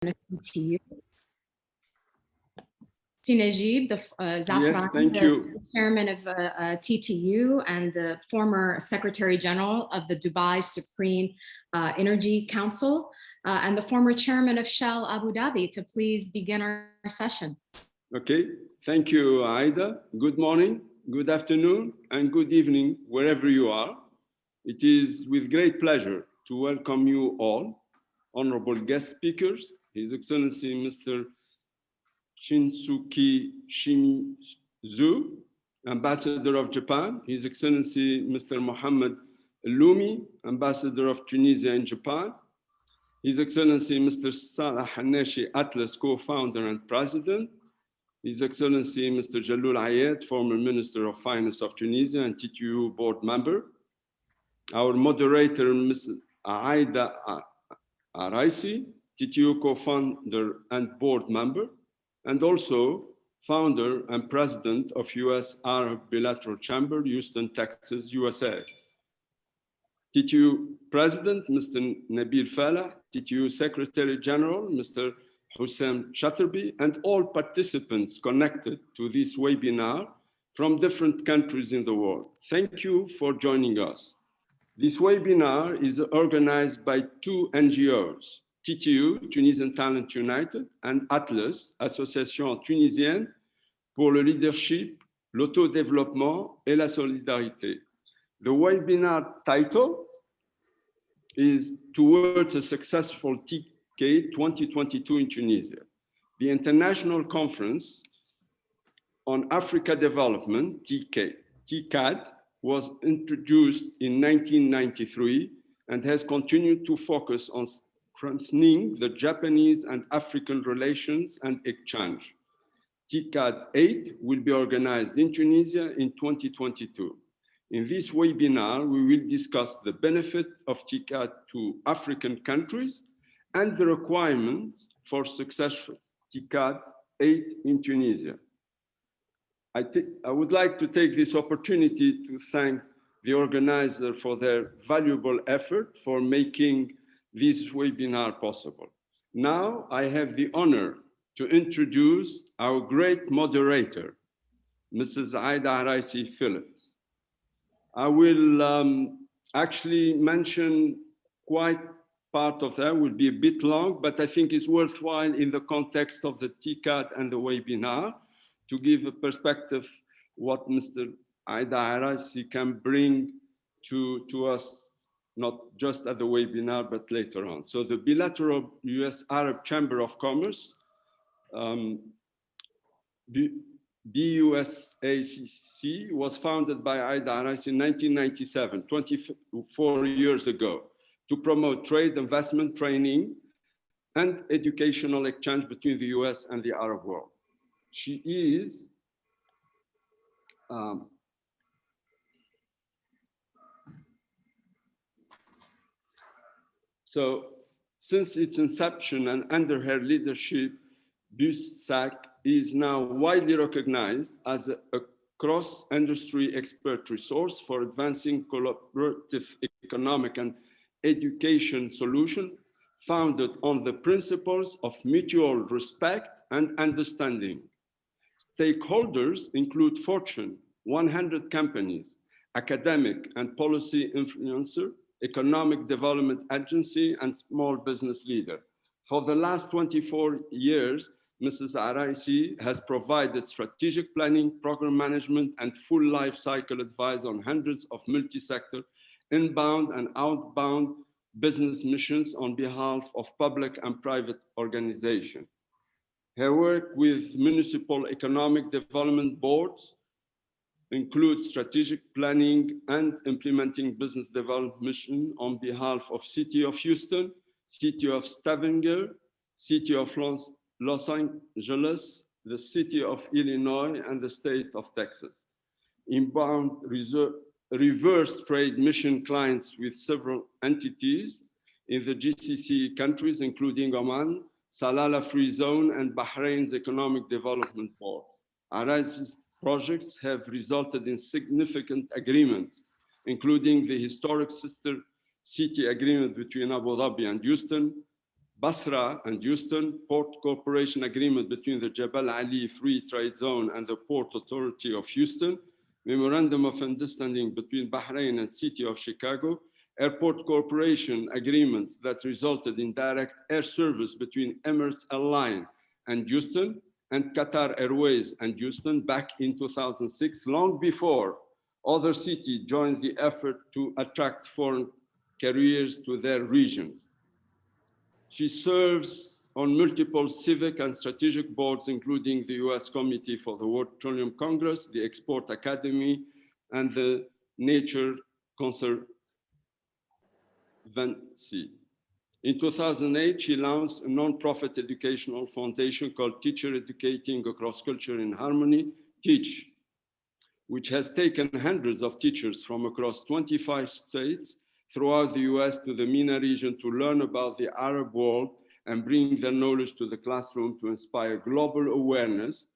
TTU. Najib, the Yes, thank you. the chairman of TTU and the former Secretary General of the Dubai Supreme Energy Council, and the former chairman of Shell Abu Dhabi, to please begin our session. Okay, thank you, Aida. Good morning, good afternoon, and good evening, wherever you are. It is with great pleasure to welcome you all, honorable guest speakers, His Excellency Mr. Shinsuke Shimizu, Ambassador of Japan, His Excellency Mr. Mohammed Lumi, Ambassador of Tunisia in Japan, His Excellency Mr. Salah Haneshi Atlas, co-founder and president, His Excellency Mr. Jalloul Ayed, former Minister of Finance of Tunisia and TTU board member, our moderator, Ms. Aida Araisi, TTU co-founder and board member, and also founder and president of US Arab Bilateral Chamber, Houston, Texas, USA. TTU President, Mr. Nabil Falah, TTU Secretary General, Mr. Hussein Chatterby, and all participants connected to this webinar from different countries in the world. Thank you for joining us. This webinar is organized by two NGOs, TTU, Tunisian Talent United, and ATLAS, Association Tunisienne pour le Leadership, l'Autodéveloppement et la Solidarité. The webinar title is Towards a Successful TICAD 2022 in Tunisia. The International Conference on Africa Development, TICAD, was introduced in 1993 and has continued to focus on strengthening the Japanese and African relations and exchange. TICAD 8 will be organized in Tunisia in 2022. In this webinar, we will discuss the benefit of TICAD to African countries and the requirements for successful TICAD 8 in Tunisia. I would like to take this opportunity to thank the organizer for their valuable effort for making this webinar possible. Now I have the honor to introduce our great moderator, Mrs. Aida Araisi Phillips. I will actually mention quite part of that, will be a bit long, but I think it's worthwhile in the context of the TICAD and the webinar to give a perspective what Mr. Aida Araisi can bring to us, not just at the webinar, but later on. So the bilateral US Arab Chamber of Commerce, BUSACC, was founded by Aida Araisi in 1997, 24 years ago, to promote trade, investment, training, and educational exchange between the US and the Arab world. She is so since its inception and under her leadership, BUSAC is now widely recognized as a cross-industry expert resource for advancing collaborative economic and education solutions founded on the principles of mutual respect and understanding. Stakeholders include Fortune 100 companies, academic and policy influencer, economic development agency, and small business leader. For the last 24 years, Mrs. Araisi has provided strategic planning, program management, and full life cycle advice on hundreds of multi-sector, inbound and outbound business missions on behalf of public and private organizations. Her work with municipal economic development boards includes strategic planning and implementing business development mission on behalf of City of Houston, City of Stavanger, City of Los Angeles, the City of Illinois, and the State of Texas. Inbound reverse trade mission clients with several entities in the GCC countries, including Oman, Salalah Free Zone, and Bahrain's Economic Development Board. Araisi's projects have resulted in significant agreements, including the historic sister city agreement between Abu Dhabi and Houston, Basra and Houston, Port Corporation Agreement between the Jebel Ali Free Trade Zone and the Port Authority of Houston, Memorandum of Understanding between Bahrain and City of Chicago, Airport Corporation Agreement that resulted in direct air service between Emirates Airlines and Houston, and Qatar Airways and Houston back in 2006, long before other cities joined the effort to attract foreign carriers to their regions. She serves on multiple civic and strategic boards, including the US Committee for the World Petroleum Congress, the Export Academy, and the Nature Conservancy. In 2008, she launched a nonprofit educational foundation called Teacher Educating Across Culture in Harmony, TEACH, which has taken hundreds of teachers from across 25 states throughout the US to the MENA region to learn about the Arab world and bring their knowledge to the classroom to inspire global awareness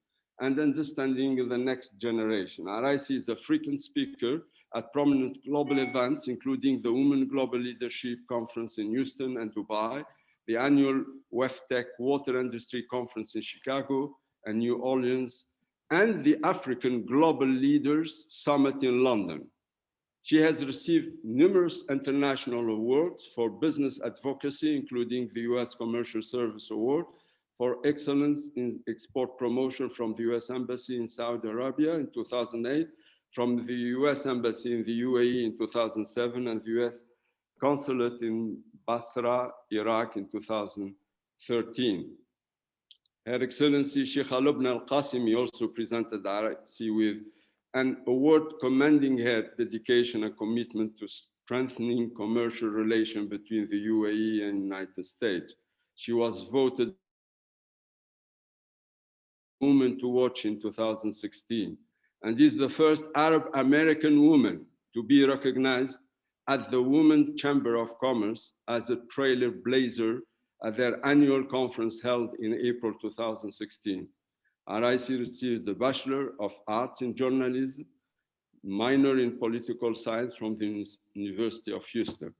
and understanding of the next generation. RIC is a frequent speaker at prominent global events, including the Women Global Leadership Conference in Houston and Dubai, the annual WEFTEC Water Industry Conference in Chicago and New Orleans, and the African Global Leaders Summit in London. She has received numerous international awards for business advocacy, including the US Commercial Service Award for Excellence in Export Promotion from the US Embassy in Saudi Arabia in 2008, from the US Embassy in the UAE in 2007, and the US Consulate in Basra, Iraq in 2013. Her Excellency Sheikh Lubna Al-Qasimi also presented RIC with an award commending her dedication and commitment to strengthening commercial relations between the UAE and United States. She was voted Woman to Watch in 2016, and is the first Arab American woman to be recognized at the Women's Chamber of Commerce as a trailblazer at their annual conference held in April 2016. RIC received the Bachelor of Arts in Journalism, minor in Political Science from the University of Houston.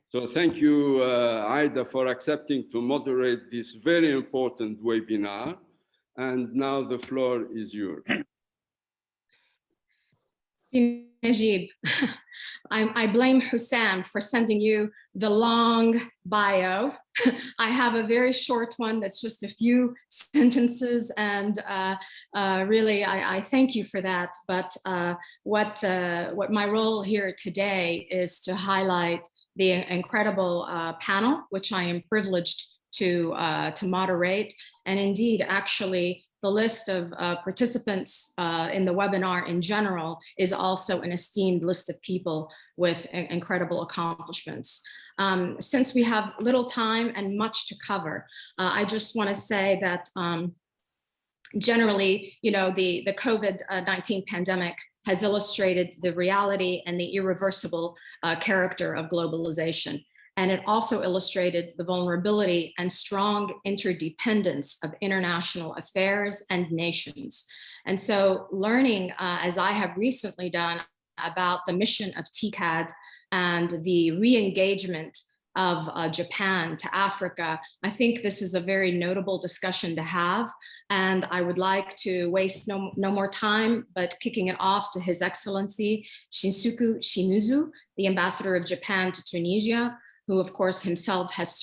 So thank you, Aida, for accepting to moderate this very important webinar. And now the floor is yours. Najib, I blame Hussam for sending you the long bio. I have a very short one that's just a few sentences, and really I thank you for that. But what my role here today is to highlight the incredible panel, which I am privileged to moderate, and indeed actually the list of participants in the webinar in general is also an esteemed list of people with incredible accomplishments. Since we have little time and much to cover, I just want to say that generally, you know, the COVID-19 pandemic has illustrated the reality and the irreversible character of globalization. And it also illustrated the vulnerability and strong interdependence of international affairs and nations. And so learning, as I have recently done, about the mission of TICAD and the re-engagement of Japan to Africa, I think this is a very notable discussion to have. And I would like to waste no more time, but kicking it off to His Excellency Shinsuke Shimizu, the Ambassador of Japan to Tunisia, who of course himself has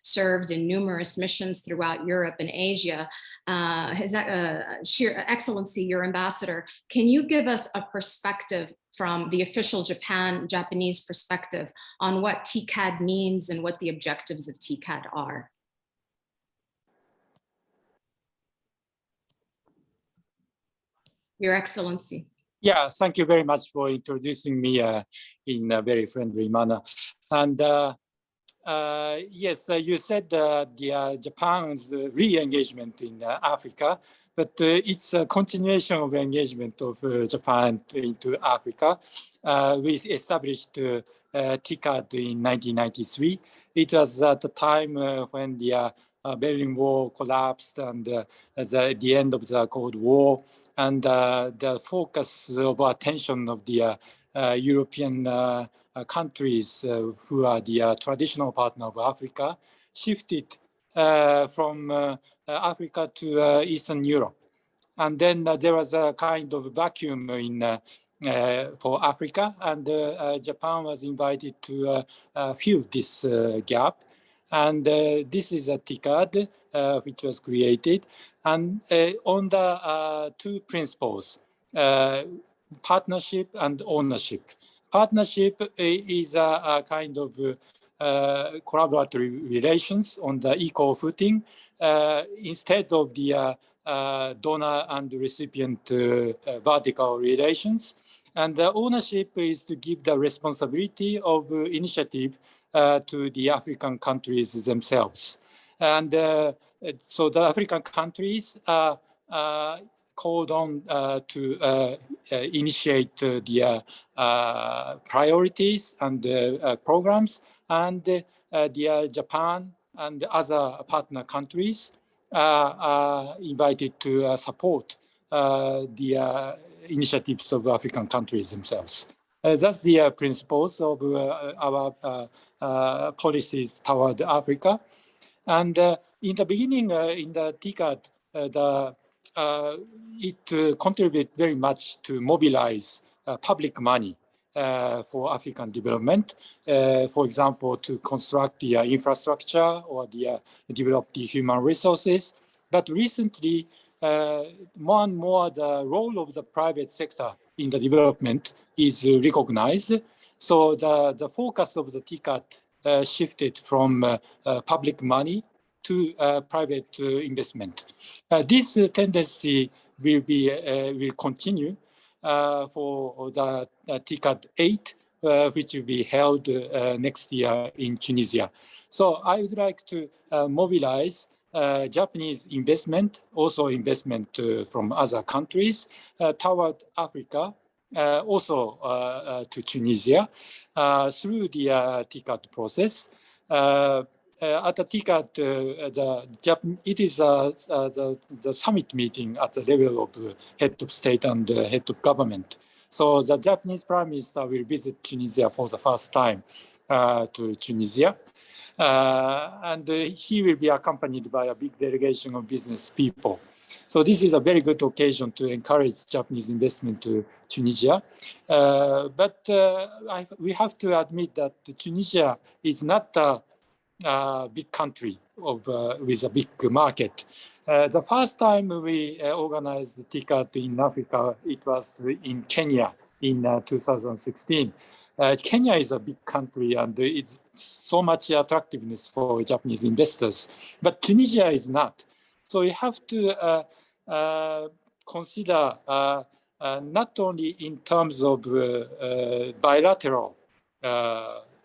served in numerous missions throughout Europe and Asia. His Excellency, your ambassador, can you give us a perspective from the official Japanese perspective on what TICAD means and what the objectives of TICAD are? Your Excellency. Yeah, thank you very much for introducing me in a very friendly manner. And yes, you said Japan's re-engagement in Africa, but it's a continuation of engagement of Japan into Africa. We established TICAD in 1993. It was at the time when the Berlin Wall collapsed and at the end of the Cold War, and the focus of attention of the European countries who are the traditional partner of Africa shifted from Africa to Eastern Europe. And then there was a kind of vacuum for Africa, and Japan was invited to fill this gap. And this is a TICAD, which was created, and on the two principles, partnership and ownership. Partnership is a kind of collaborative relations on the equal footing instead of the donor and recipient vertical relations. And the ownership is to give the responsibility of initiative to the African countries themselves. And so the African countries are called on to initiate the priorities and programs, and the Japan and other partner countries are invited to support the initiatives of African countries themselves. That's the principles of our policies toward Africa. And in the beginning, in the TICAD, it contributed very much to mobilize public money for African development, for example, to construct the infrastructure or develop the human resources. But recently, more and more the role of the private sector in the development is recognized. So the focus of the TICAD shifted from public money to private investment. This tendency will continue for the TICAD 8, which will be held next year in Tunisia. So I would like to mobilize Japanese investment, also investment from other countries toward Africa, also to Tunisia through the TICAD process. At the TICAD, it is the summit meeting at the level of head of state and head of government. So the Japanese Prime Minister will visit Tunisia for the first time to Tunisia. And he will be accompanied by a big delegation of business people. So this is a very good occasion to encourage Japanese investment to Tunisia. But we have to admit that Tunisia is not a big country with a big market. The first time we organized the TICAD in Africa, it was in Kenya in 2016. Kenya is a big country and it's so much attractiveness for Japanese investors, but Tunisia is not. So we have to consider not only in terms of bilateral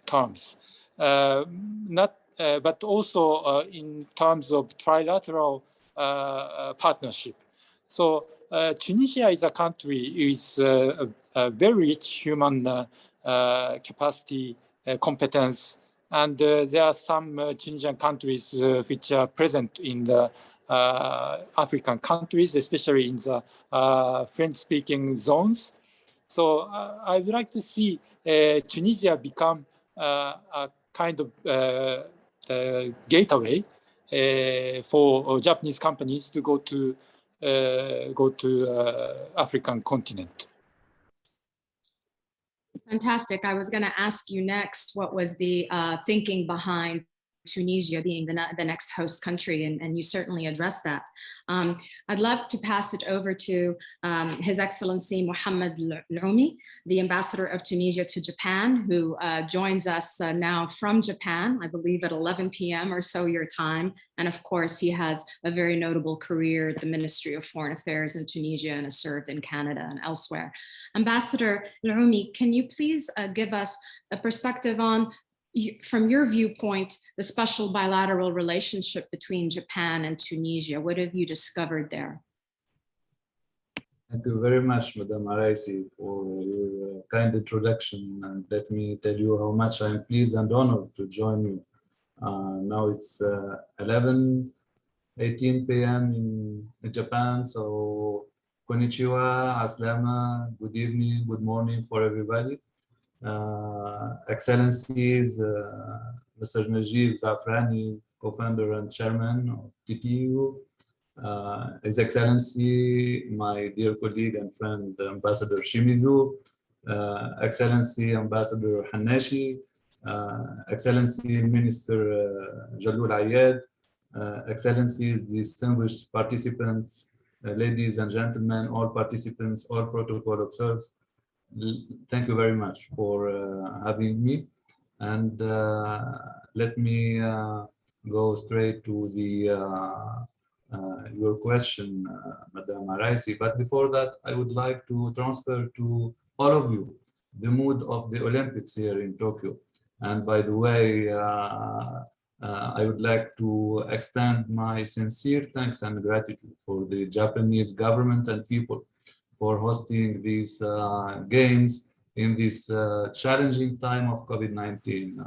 terms, but also in terms of trilateral partnership. So Tunisia is a country with a very rich human capacity, competence, and there are some Tunisian countries which are present in the African countries, especially in the French-speaking zones. So I would like to see Tunisia become a kind of gateway for Japanese companies to go to African continent. Fantastic. I was going to ask you next, what was the thinking behind Tunisia being the next host country, and you certainly addressed that. I'd love to pass it over to His Excellency Mohammed Al-Oumi, the ambassador of Tunisia to Japan, who joins us now from Japan, I believe at 11 p.m. or so your time. And of course, he has a very notable career at the Ministry of Foreign Affairs in Tunisia and has served in Canada and elsewhere. Ambassador Al-Oumi, can you please give us a perspective on, from your viewpoint, the special bilateral relationship between Japan and Tunisia? What have you discovered there? Thank you very much, Madam Araisi, for your kind introduction. And let me tell you how much I'm pleased and honored to join you. Now it's 11:18 p.m. in Japan. So konnichiwa, aslama, good evening, good morning for everybody. Excellencies, Mr. Najib Zafrani, co-founder and chairman of TTU, His Excellency, my dear colleague and friend, Ambassador Shimizu, Excellency Ambassador Hanashi, Excellency Minister Jalul Ayed, Excellencies, distinguished participants, ladies and gentlemen, all participants, all protocol observers, thank you very much for having me. And let me go straight to your question, Madam Araisi. But before that, I would like to transfer to all of you the mood of the Olympics here in Tokyo. And by the way, I would like to extend my sincere thanks and gratitude for the Japanese government and people for hosting these games in this challenging time of COVID-19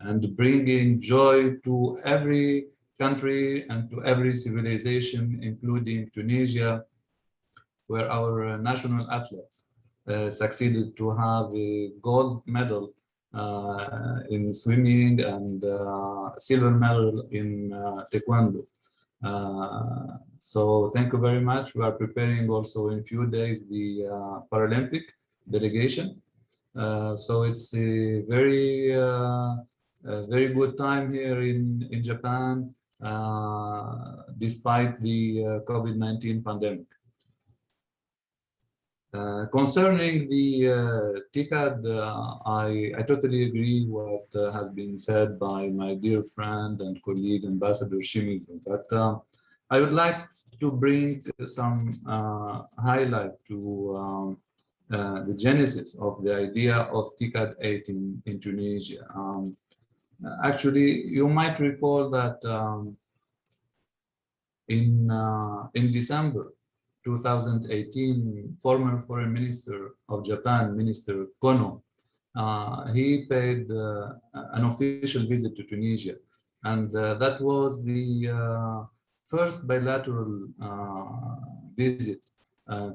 and bringing joy to every country and to every civilization, including Tunisia, where our national athletes succeeded to have a gold medal in swimming and silver medal in taekwondo. So thank you very much. We are preparing also in a few days the Paralympic delegation. So it's a very good time here in Japan, despite the COVID-19 pandemic. Concerning the TICAD, I totally agree what has been said by my dear friend and colleague Ambassador Shimizu, but I would like to bring some highlight to the genesis of the idea of TICAD 8 in Tunisia. Actually, you might recall that in December 2018, former Foreign Minister of Japan, Minister Kono, he paid an official visit to Tunisia. And that was the first bilateral visit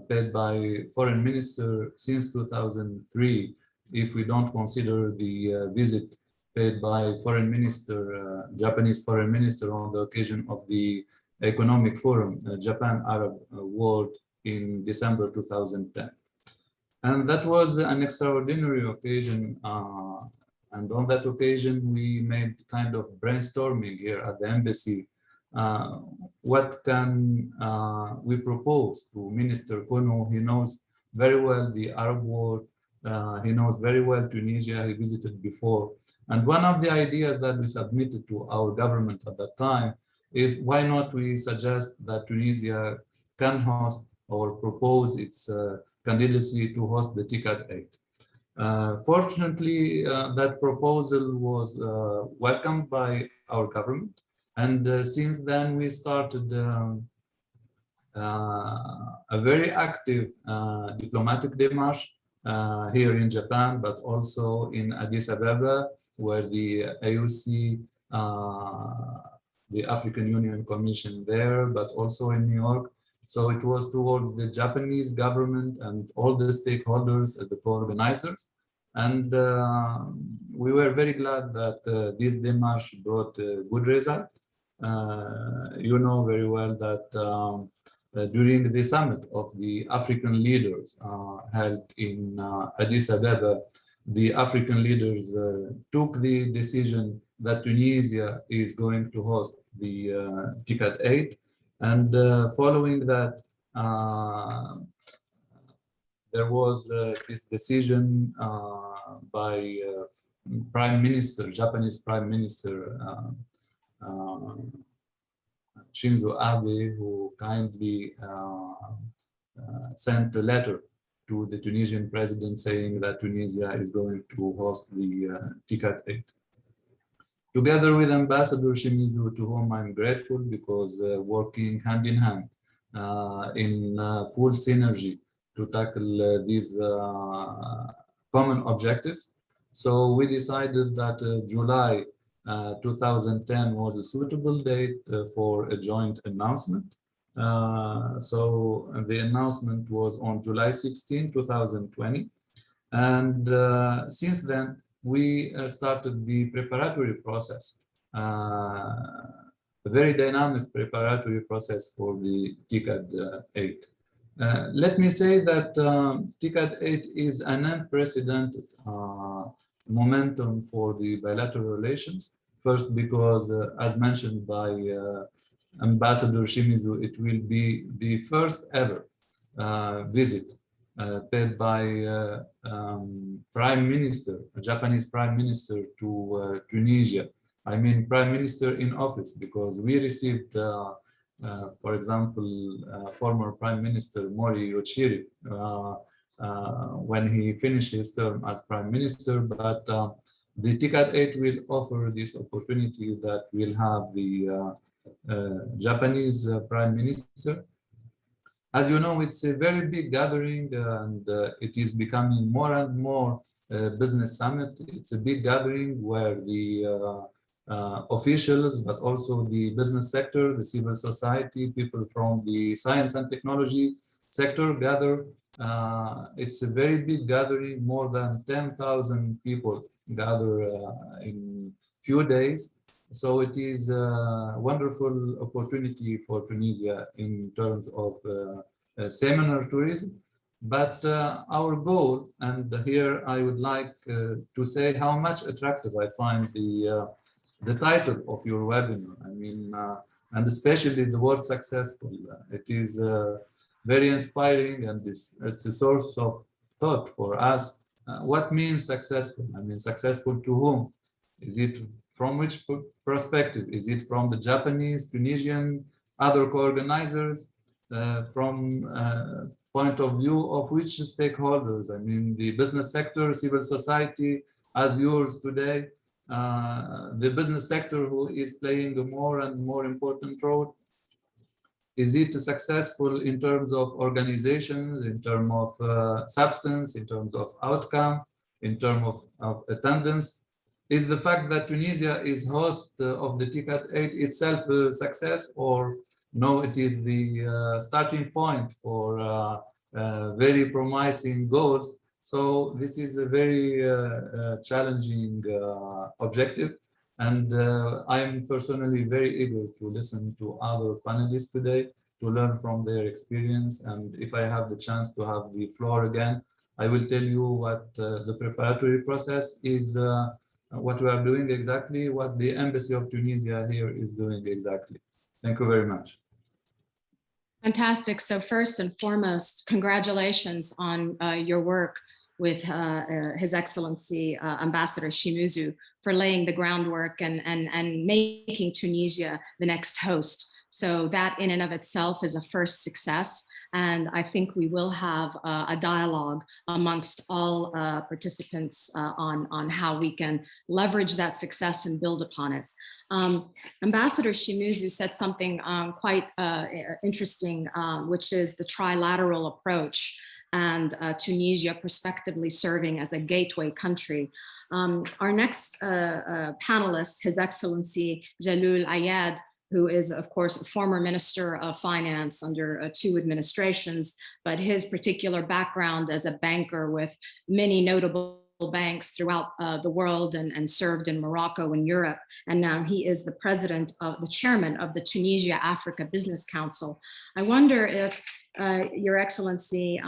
paid by Foreign Minister since 2003, if we don't consider the visit paid by Foreign Minister, Japanese Foreign Minister on the occasion of the Economic Forum, Japan-Arab World in December 2010. And that was an extraordinary occasion. And on that occasion, we made kind of brainstorming here at the embassy. What can we propose to Minister Kono? He knows very well the Arab world. He knows very well Tunisia. He visited before. And one of the ideas that we submitted to our government at that time is why not we suggest that Tunisia can host or propose its candidacy to host the TICAD 8. Fortunately, that proposal was welcomed by our government. And since then, we started a very active diplomatic démarche here in Japan, but also in Addis Ababa, where the AUC, the African Union Commission there, but also in New York. So it was towards the Japanese government and all the stakeholders, the co-organizers. And we were very glad that this démarche brought a good result. You know very well that during the summit of the African leaders held in Addis Ababa, the African leaders took the decision that Tunisia is going to host the TICAD 8. And following that, there was this decision by Prime Minister, Japanese Prime Minister Shinzo Abe, who kindly sent a letter to the Tunisian president saying that Tunisia is going to host the TICAD 8. Together with Ambassador Shimizu, to whom I'm grateful, because working hand in hand in full synergy to tackle these common objectives. So we decided that July 2010 was a suitable date for a joint announcement. So the announcement was on July 16, 2020. And since then, we started the preparatory process a very dynamic preparatory process for the TICAD 8. Let me say that TICAD 8 is an unprecedented momentum for the bilateral relations. First, because as mentioned by Ambassador Shimizu, it will be the first ever visit paid by Prime Minister, a Japanese Prime Minister to Tunisia. I mean, Prime Minister in office, because we received, for example, former Prime Minister Mori Yoshiri when he finished his term as Prime Minister, but the TICAD 8 will offer this opportunity that we'll have the Japanese Prime Minister. As you know, it's a very big gathering, and it is becoming more and more business summit. It's a big gathering where the officials, but also the business sector, the civil society, people from the science and technology sector gather. It's a very big gathering, more than 10,000 people gather in few days. So it is a wonderful opportunity for Tunisia in terms of seminar tourism. But our goal, and here I would like to say how much attractive I find the title of your webinar. I mean, and especially the word successful. It is very inspiring, and it's a source of thought for us. What means successful? I mean, successful to whom? Is it from which perspective? Is it from the Japanese, Tunisian, other co-organizers? From point of view of which stakeholders? I mean, the business sector, civil society, as viewers today, the business sector who is playing a more and more important role. Is it successful in terms of organizations, in terms of substance, in terms of outcome, in terms of attendance? Is the fact that Tunisia is host of the TICAD 8 itself a success, or no, it is the starting point for very promising goals? So this is a very challenging objective, and I am personally very eager to listen to other panelists today, to learn from their experience. And if I have the chance to have the floor again, I will tell you what the preparatory process is, what we are doing exactly, what the Embassy of Tunisia here is doing exactly. Thank you very much. Fantastic. So first and foremost, congratulations on your work with His Excellency Ambassador Shimizu for laying the groundwork and making Tunisia the next host. So that in and of itself is a first success. And I think we will have a dialogue amongst all participants on how we can leverage that success and build upon it. Ambassador Shimizu said something quite interesting, which is the trilateral approach, and Tunisia prospectively serving as a gateway country. Our next panelist, His Excellency Jalloul Ayad, who is, of course, a former Minister of Finance under 2 administrations, but his particular background as a banker with many notable banks throughout the world and served in Morocco and Europe. And now he is the chairman of the Tunisia Africa Business Council. I wonder if Your Excellency,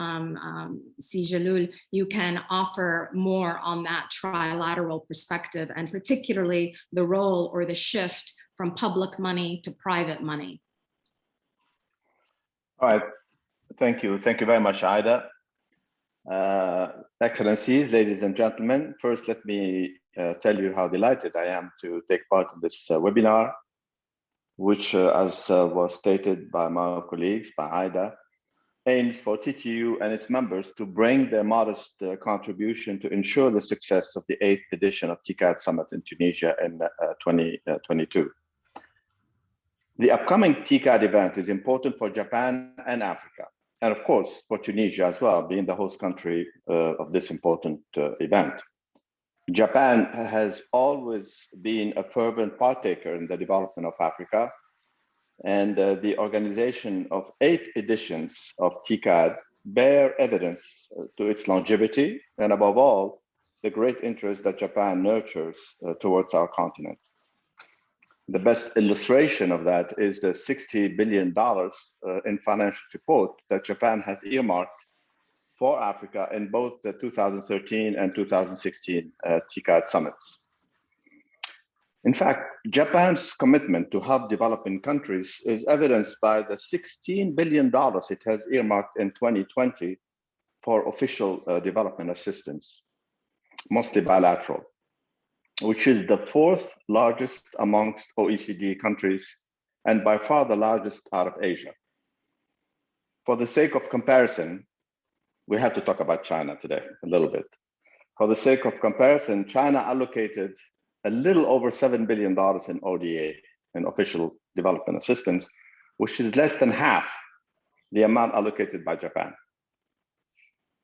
Si Jalloul, you can offer more on that trilateral perspective, and particularly the role or the shift from public money to private money. All right, thank you. Thank you very much, Aida. Excellencies, ladies and gentlemen, first let me tell you how delighted I am to take part in this webinar, which, as was stated by my colleagues, by Aida, aims for TTU and its members to bring their modest contribution to ensure the success of the 8th edition of TICAD Summit in Tunisia in 2022. The upcoming TICAD event is important for Japan and Africa, and of course for Tunisia as well, being the host country of this important event. Japan has always been a fervent partaker in the development of Africa, and the organization of 8 editions of TICAD bear evidence to its longevity, and above all, the great interest that Japan nurtures towards our continent. The best illustration of that is the $60 billion in financial support that Japan has earmarked for Africa in both the 2013 and 2016 TICAD summits. In fact, Japan's commitment to help developing countries is evidenced by the $16 billion it has earmarked in 2020 for official development assistance, mostly bilateral, which is the fourth largest amongst OECD countries and by far the largest out of Asia. For the sake of comparison, we have to talk about China today a little bit. For the sake of comparison, China allocated a little over $7 billion in ODA, in official development assistance, which is less than half the amount allocated by Japan.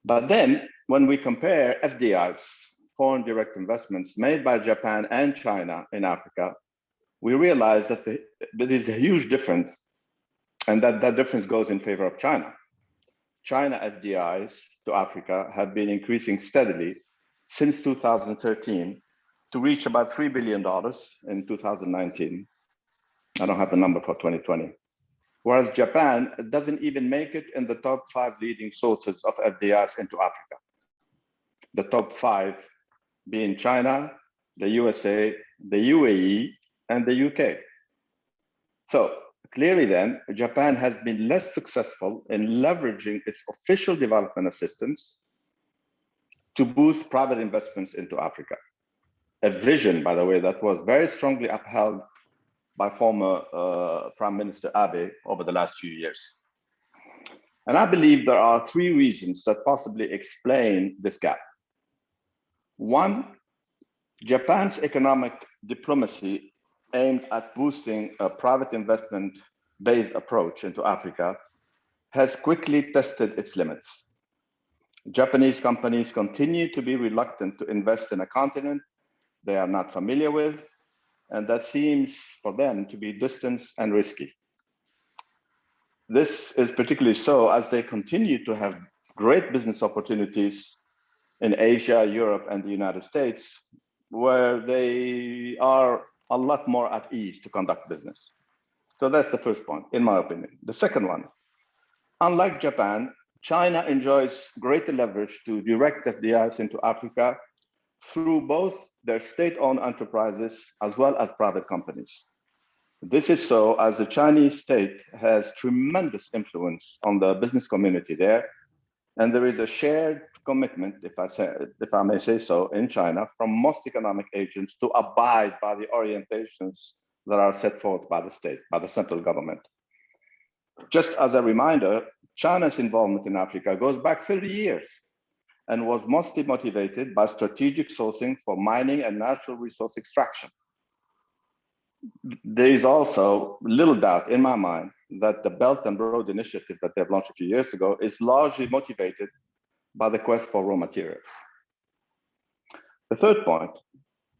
But then when we compare FDIs, foreign direct investments made by Japan and China in Africa, we realize that there is a huge difference, and that difference goes in favor of China. China FDIs to Africa have been increasing steadily since 2013 to reach about $3 billion in 2019. I don't have the number for 2020. Whereas Japan doesn't even make it in the top 5 leading sources of FDIs into Africa. The top 5 being China, the USA, the UAE, and the UK. So clearly then, Japan has been less successful in leveraging its official development assistance to boost private investments into Africa. A vision, by the way, that was very strongly upheld by former Prime Minister Abe over the last few years. And I believe there are 3 reasons that possibly explain this gap. One, Japan's economic diplomacy aimed at boosting a private investment-based approach into Africa has quickly tested its limits. Japanese companies continue to be reluctant to invest in a continent they are not familiar with, and that seems for them to be distant and risky. This is particularly so as they continue to have great business opportunities in Asia, Europe, and the United States, where they are a lot more at ease to conduct business. So that's the first point, in my opinion. The second one, unlike Japan, China enjoys greater leverage to direct FDIs into Africa through both their state-owned enterprises as well as private companies. This is so as the Chinese state has tremendous influence on the business community there, and there is a shared commitment, if I may say so, in China from most economic agents to abide by the orientations that are set forth by the state, by the central government. Just as a reminder, China's involvement in Africa goes back 30 years and was mostly motivated by strategic sourcing for mining and natural resource extraction. There is also little doubt in my mind that the Belt and Road Initiative that they've launched a few years ago is largely motivated by the quest for raw materials. The third point,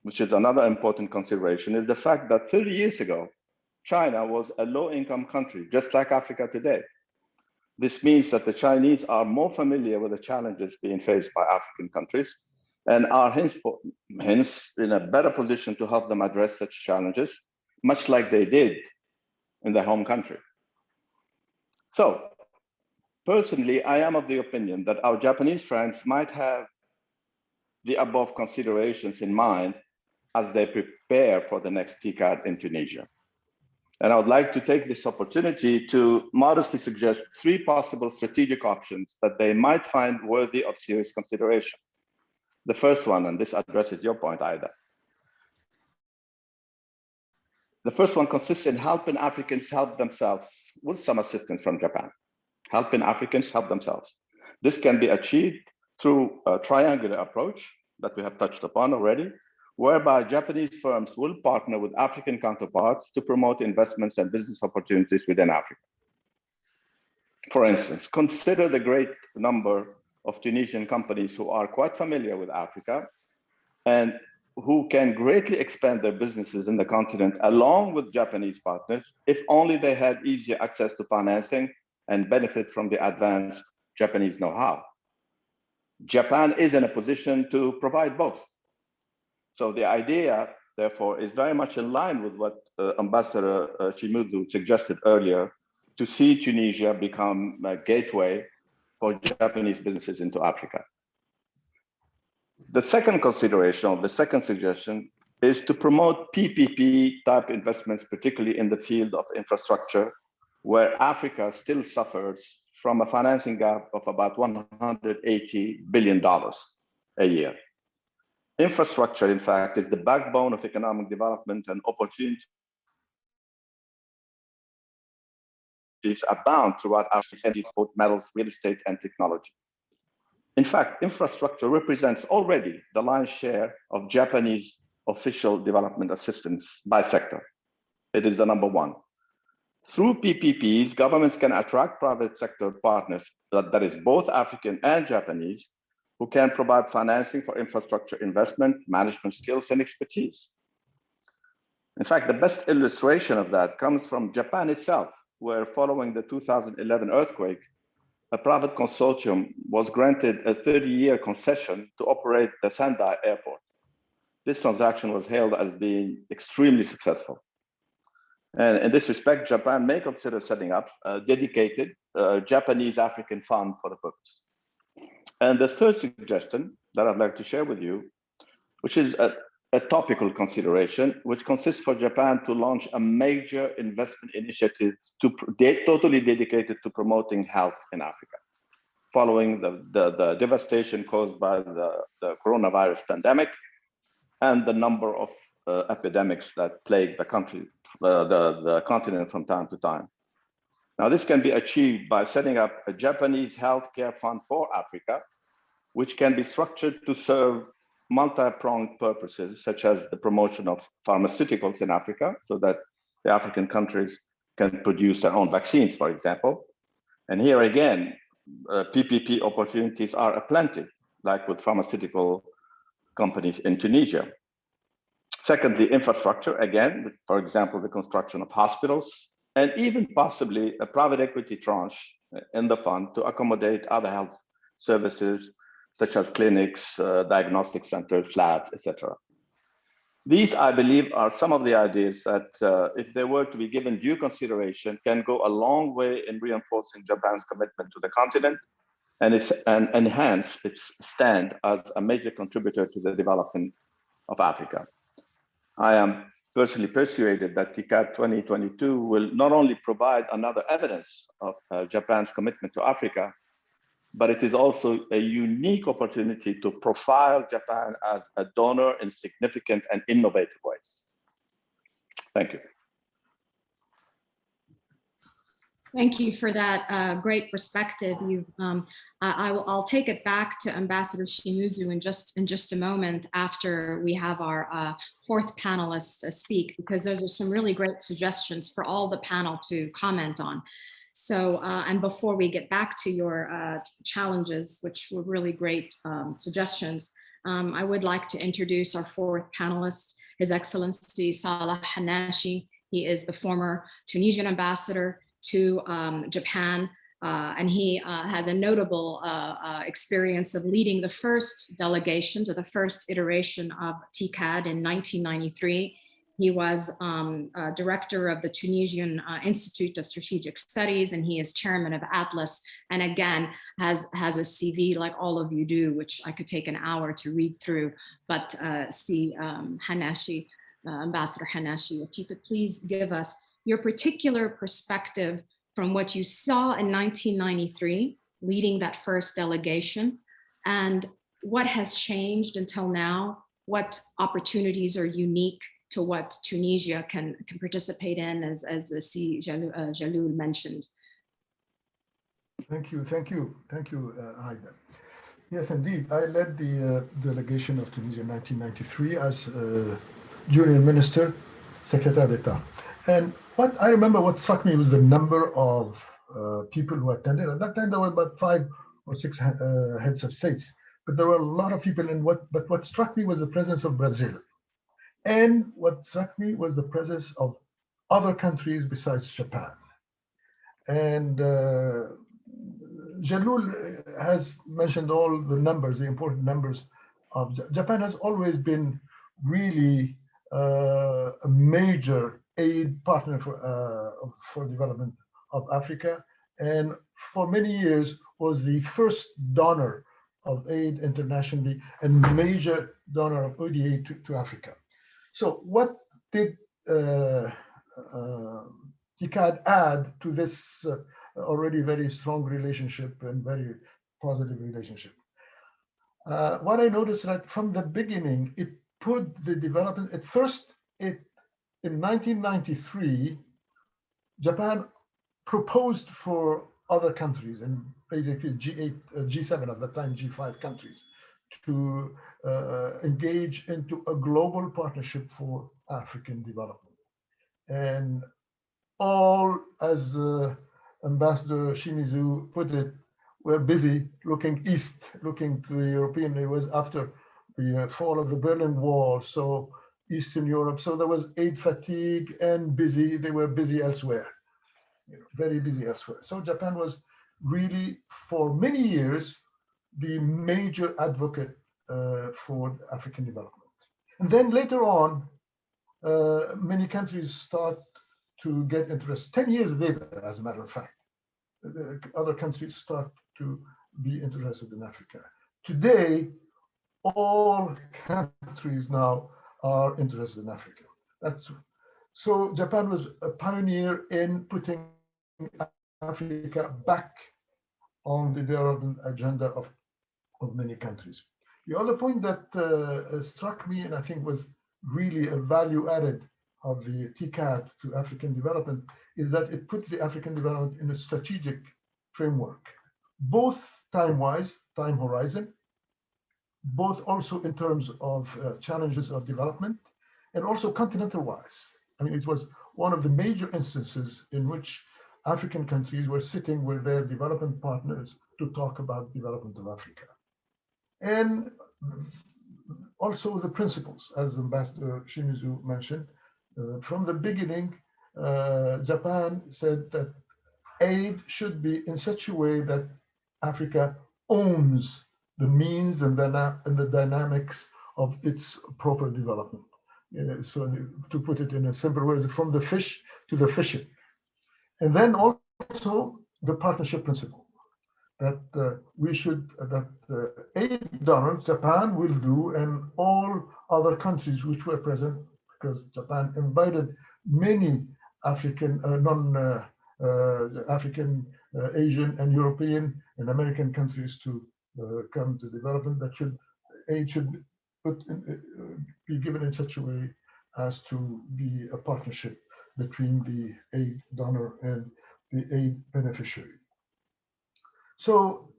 which is another important consideration, is the fact that 30 years ago, China was a low-income country, just like Africa today. This means that the Chinese are more familiar with the challenges being faced by African countries and are hence in a better position to help them address such challenges, much like they did in their home country. So, personally, I am of the opinion that our Japanese friends might have the above considerations in mind as they prepare for the next TICAD in Tunisia. And I would like to take this opportunity to modestly suggest 3 possible strategic options that they might find worthy of serious consideration. The first one, and this addresses your point, Aida. The first one consists in helping Africans help themselves with some assistance from Japan. Helping Africans help themselves. This can be achieved through a triangular approach that we have touched upon already, whereby Japanese firms will partner with African counterparts to promote investments and business opportunities within Africa. For instance, consider the great number of Tunisian companies who are quite familiar with Africa and who can greatly expand their businesses in the continent along with Japanese partners if only they had easier access to financing and benefit from the advanced Japanese know-how. Japan is in a position to provide both. So the idea therefore, is very much in line with what Ambassador Shimizu suggested earlier, to see Tunisia become a gateway for Japanese businesses into Africa. The second consideration, or the second suggestion, is to promote PPP type investments, particularly in the field of infrastructure, where Africa still suffers from a financing gap of about $180 billion a year. Infrastructure, in fact, is the backbone of economic development, and opportunities abound throughout Africa, both metals, real estate, and technology. In fact, infrastructure represents already the lion's share of Japanese official development assistance by sector. It is the number one. Through PPPs, governments can attract private sector partners, that is both African and Japanese, who can provide financing for infrastructure investment, management skills, and expertise. In fact, the best illustration of that comes from Japan itself, where following the 2011 earthquake, a private consortium was granted a 30-year concession to operate the Sendai airport. This transaction was hailed as being extremely successful. And in this respect, Japan may consider setting up a dedicated Japanese African fund for the purpose. And the third suggestion that I'd like to share with you, which is a topical consideration, which consists for Japan to launch a major investment initiative totally dedicated to promoting health in Africa, following the devastation caused by the coronavirus pandemic and the number of epidemics that plague the country, the continent from time to time. Now, this can be achieved by setting up a Japanese healthcare fund for Africa, which can be structured to serve multi-pronged purposes, such as the promotion of pharmaceuticals in Africa, so that the African countries can produce their own vaccines, for example. And here again, PPP opportunities are aplenty, like with pharmaceutical companies in Tunisia. Secondly, infrastructure, again, for example, the construction of hospitals, and even possibly a private equity tranche in the fund to accommodate other health services, such as clinics, diagnostic centers, labs, etc. These, I believe, are some of the ideas that, if they were to be given due consideration, can go a long way in reinforcing Japan's commitment to the continent and enhance its stand as a major contributor to the development of Africa. I am personally persuaded that TICAD 2022 will not only provide another evidence of Japan's commitment to Africa, but it is also a unique opportunity to profile Japan as a donor in significant and innovative ways. Thank you. Thank you for that great perspective. I'll take it back to Ambassador Shimizu in just a moment after we have our fourth panelist speak, because those are some really great suggestions for all the panel to comment on. So, and before we get back to your challenges, which were really great suggestions, I would like to introduce our fourth panelist, His Excellency Salah Hanashi. He is the former Tunisian ambassador to Japan, and he has a notable experience of leading the first delegation to the first iteration of TICAD in 1993. He was director of the Tunisian Institute of Strategic Studies, and he is chairman of ATLAS, and again has a CV like all of you do, which I could take an hour to read through. But Hanashi, Ambassador Hanashi, if you could please give us your particular perspective from what you saw in 1993, leading that first delegation, and what has changed until now, what opportunities are unique to what Tunisia can participate in, as C. Jalul mentioned. Thank you, Aida. Yes, indeed, I led the delegation of Tunisia in 1993 as junior minister, Secretary d'Etat. And what I remember, what struck me was the number of people who attended. At that time, there were about 5 or 6 heads of states, but there were a lot of people. But what struck me was the presence of Brazil. And what struck me was the presence of other countries besides Japan. And Jalul has mentioned all the numbers, the important numbers of Japan. Has always been really a major aid partner for development of Africa, and for many years was the first donor of aid internationally and major donor of ODA to Africa. So what did TICAD add to this already very strong relationship and very positive relationship? What I noticed right from the beginning, it put the development at first. In 1993, Japan proposed for other countries, and basically G8, G7 at the time, G5 countries, to engage into a global partnership for African development. And all, as Ambassador Shimizu put it, were busy looking east, looking to the European. It was after the fall of the Berlin Wall, so Eastern Europe. So there was aid fatigue and busy. They were busy elsewhere, very busy elsewhere. So Japan was really, for many years, the major advocate for African development. And then later on, many countries start to get interested. 10 years later, as a matter of fact, other countries start to be interested in Africa. Today, all countries now are interested in Africa. So Japan was a pioneer in putting Africa back on the development agenda of many countries. The other point that struck me, and I think was really a value added of the TICAD to African development, is that it put the African development in a strategic framework, both time-wise, time horizon, both also in terms of challenges of development, and also continental-wise. I mean, it was one of the major instances in which African countries were sitting with their development partners to talk about development of Africa. And also the principles, as Ambassador Shimizu mentioned, from the beginning, Japan said that aid should be in such a way that Africa owns the means and the dynamics of its proper development. So to put it in a simple way, from the fish to the fishing. And then also the partnership principle, that aid donor, Japan will do, and all other countries which were present, because Japan invited many African, African, Asian, and European and American countries to come to development. That aid should be given in such a way as to be a partnership between the aid donor and the aid beneficiary. So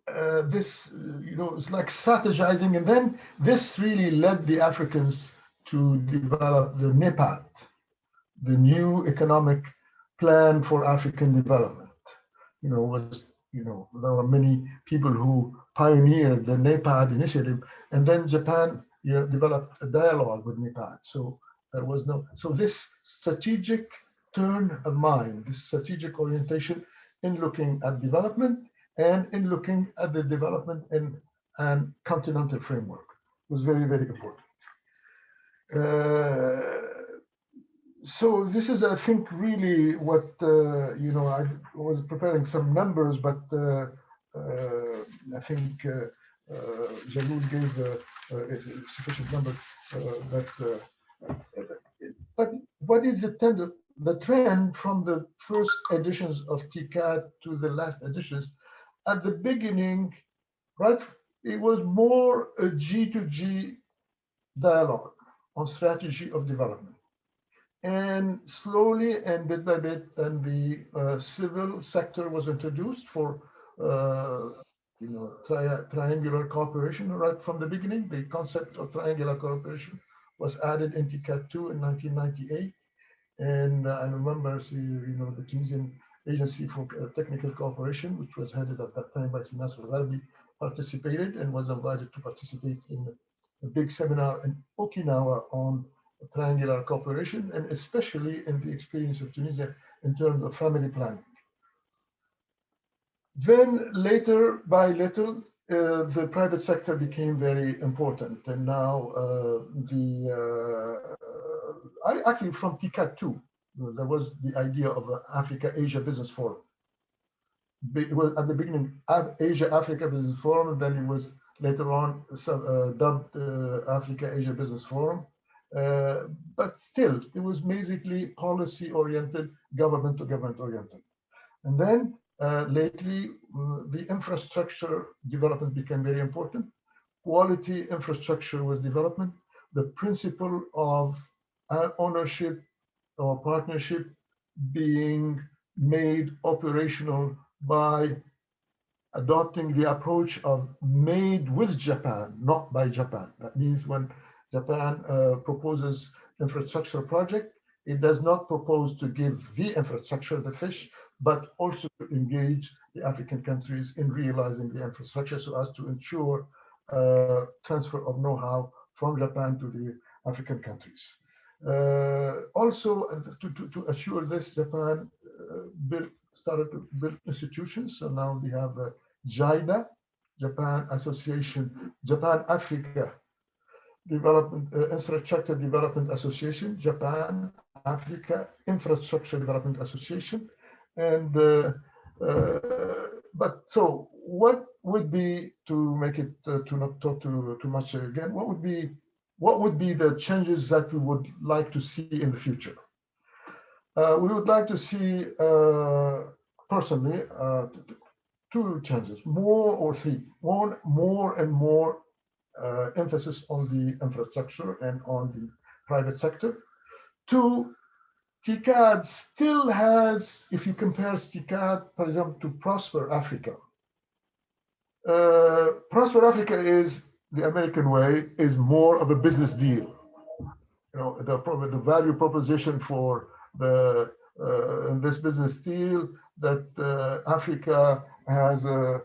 this, it's like strategizing, and then this really led the Africans to develop the NEPAD, the new economic plan for African development. There were many people who pioneered the NEPAD initiative, and then Japan developed a dialogue with NEPAD. So there was so this strategic turn of mind, this strategic orientation in looking at development and in looking at the development in an continental framework was very, very important. So this is, I think, really what, I was preparing some numbers, but I think Jalul gave a sufficient number. But what is the trend from the first editions of TICAD to the last editions? At the beginning, right, it was more a G2G dialogue on strategy of development. And slowly and bit by bit, and the civil sector was introduced for triangular cooperation right from the beginning. The concept of triangular cooperation was added in TICAD 2 in 1998. And I remember, the Tunisian Agency for Technical Cooperation, which was headed at that time by Sinas Al-Gharbi, participated and was invited to participate in a big seminar in Okinawa on triangular cooperation, and especially in the experience of Tunisia in terms of family planning. Then later, by little, the private sector became very important, and now actually from TICAD 2, there was the idea of an Africa-Asia Business Forum. It was at the beginning Asia-Africa Business Forum, and then it was later on dubbed Africa-Asia Business Forum. But still, it was basically policy-oriented, government-to-government oriented. And then lately, the infrastructure development became very important. Quality infrastructure was development. The principle of ownership or partnership being made operational by adopting the approach of made with Japan, not by Japan. That means when Japan proposes infrastructure project, it does not propose to give the infrastructure, the fish, but also to engage the African countries in realizing the infrastructure so as to ensure transfer of know-how from Japan to the African countries. Also, to assure this, Japan started to build institutions. So now we have JIDA, Japan Association, Japan Africa Development Infrastructure Development Association, Japan Africa Infrastructure Development Association, and but so what would be, to make it to not talk too much again, what would be the changes that we would like to see in the future? We would like to see personally two changes, more or three. One, more and more emphasis on the infrastructure and on the private sector. Two, TICAD still has, if you compare TICAD, for example, to Prosper Africa. Prosper Africa is, the American way, is more of a business deal. You know, the value proposition for the in this business deal that Africa has a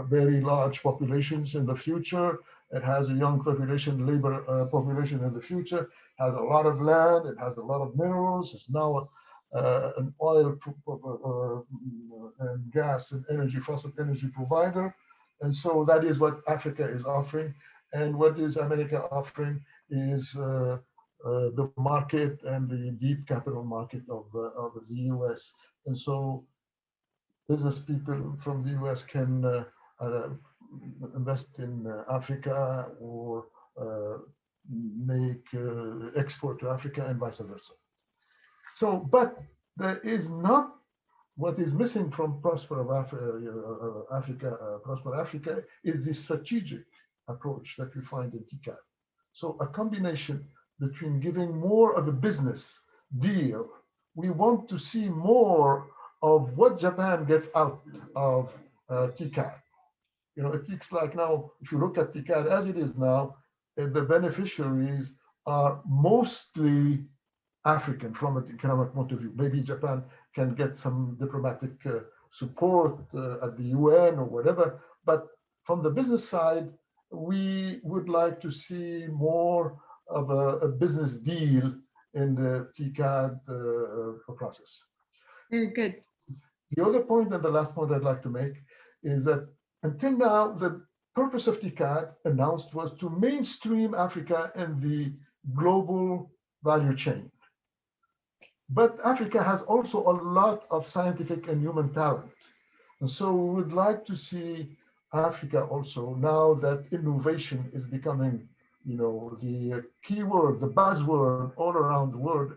very large populations in the future. It has a young population, labor population in the future, has a lot of land, it has a lot of minerals. It's now an oil and gas and energy, fossil energy provider. And so that is what Africa is offering. And what is America offering is the market and the deep capital market of the US. And so business people from the US can invest in Africa or make export to Africa and vice versa. So, but there is not, what is missing from Prosper Africa is the strategic approach that we find in TICAD. So a combination between giving more of a business deal. We want to see more of what Japan gets out of TICAD. You know, it looks like now, if you look at TICAD as it is now, the beneficiaries are mostly African from an economic point of view. Maybe Japan can get some diplomatic support at the UN or whatever, but from the business side, we would like to see more of a business deal in the TICAD process. Very good. The other point, and the last point I'd like to make, is that until now, the purpose of TICAD announced was to mainstream Africa in the global value chain. But Africa has also a lot of scientific and human talent. And so we would like to see Africa also, now that innovation is becoming, you know, the keyword, the buzzword all around the world.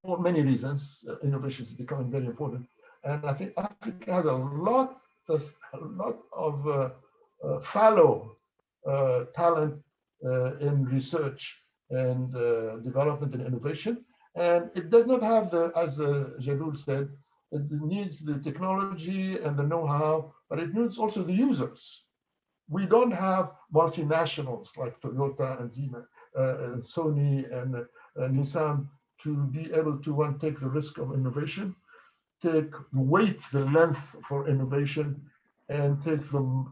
For many reasons, innovation is becoming very important. And I think Africa has a lot of fallow talent in research and development and innovation. And it does not have the, as Jalul said, it needs the technology and the know-how, but it needs also the users. We don't have multinationals like Toyota and Siemens, Sony and Nissan to be able to, one, take the risk of innovation, take the weight, the length for innovation, and take the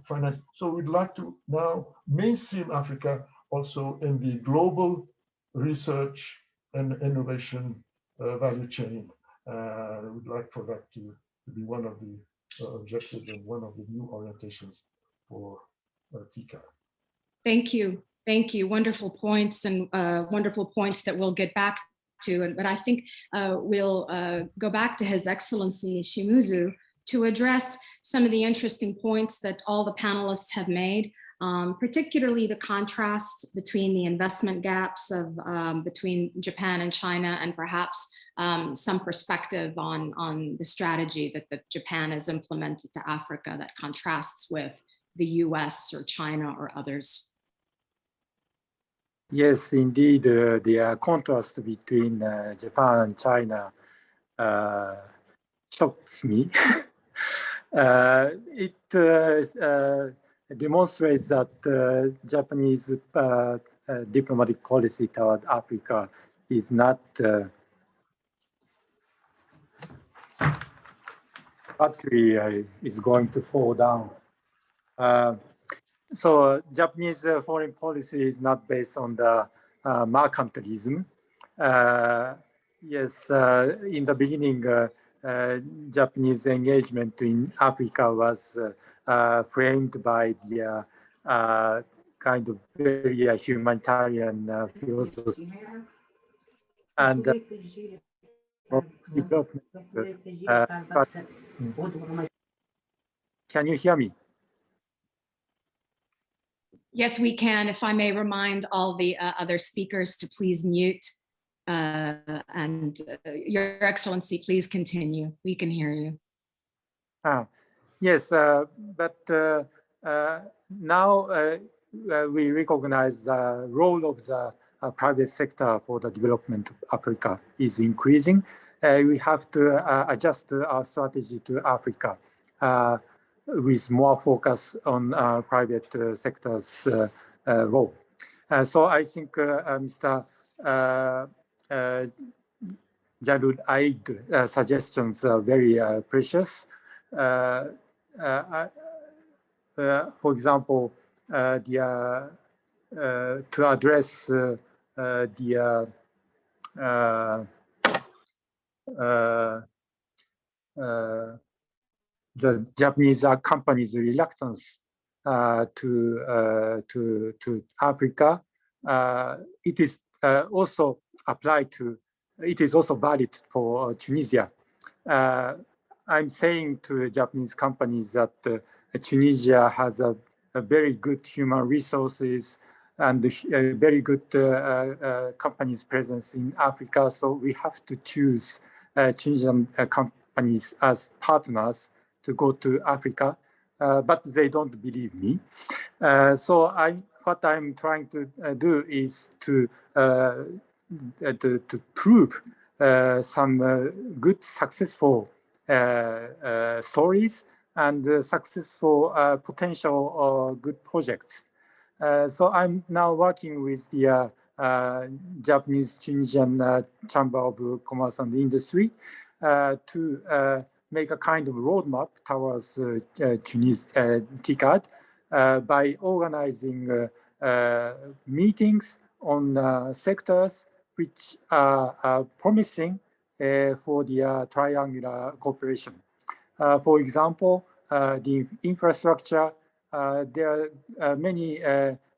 finance. So we'd like to now mainstream Africa also in the global research and innovation value chain. We'd like for that to be one of the objectives and one of the new orientations for TICAD. Thank you. Thank you. Wonderful points and wonderful points that we'll get back to. But I think we'll go back to His Excellency Shimizu to address some of the interesting points that all the panelists have made, particularly the contrast between the investment gaps of between Japan and China, and perhaps some perspective on the strategy that Japan has implemented to Africa that contrasts with the US or China or others. Yes, indeed, the contrast between Japan and China shocks me. It demonstrates that Japanese diplomatic policy toward Africa is not actually is going to fall down. So Japanese foreign policy is not based on the mercantilism. Yes, in the beginning, Japanese engagement in Africa was framed by the kind of very humanitarian philosophy and development. Can you hear me? Yes, we can. If I may remind all the other speakers to please mute. And Your Excellency, please continue. We can hear you. Yes, but now we recognize the role of the private sector for the development of Africa is increasing. We have to adjust our strategy to Africa with more focus on private sector's role. So I think Mr. Jalud Aid suggestions are very precious. For example, to address the Japanese companies' reluctance to Africa, it is also applied to. It is also valid for Tunisia. I'm saying to Japanese companies that Tunisia has a very good human resources and a very good companies presence in Africa. So we have to choose Tunisian companies as partners to go to Africa, but they don't believe me. So what I'm trying to do is to prove some good, successful stories and successful potential good projects. So I'm now working with the Japanese Tunisian Chamber of Commerce and Industry to make a kind of roadmap towards TICAD by organizing meetings on sectors which are promising for the triangular cooperation. For example, the infrastructure, there are many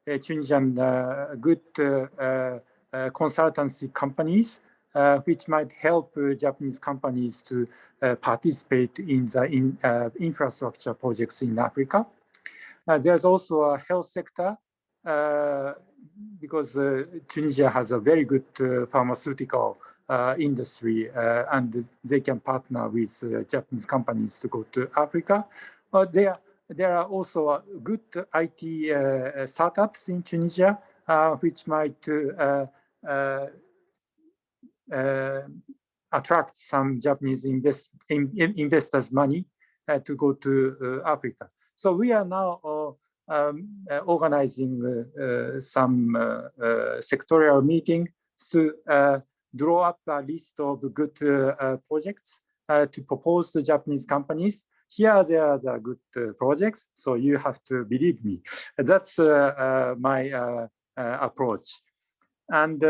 Tunisian good consultancy companies which might help Japanese companies to participate in the infrastructure projects in Africa. There's also a health sector because Tunisia has a very good pharmaceutical industry and they can partner with Japanese companies to go to Africa. There are also good IT startups in Tunisia which might attract some Japanese investors' money to go to Africa. So we are now organizing some sectorial meetings to draw up a list of good projects to propose to Japanese companies. Here there are the good projects, so you have to believe me. That's my approach. And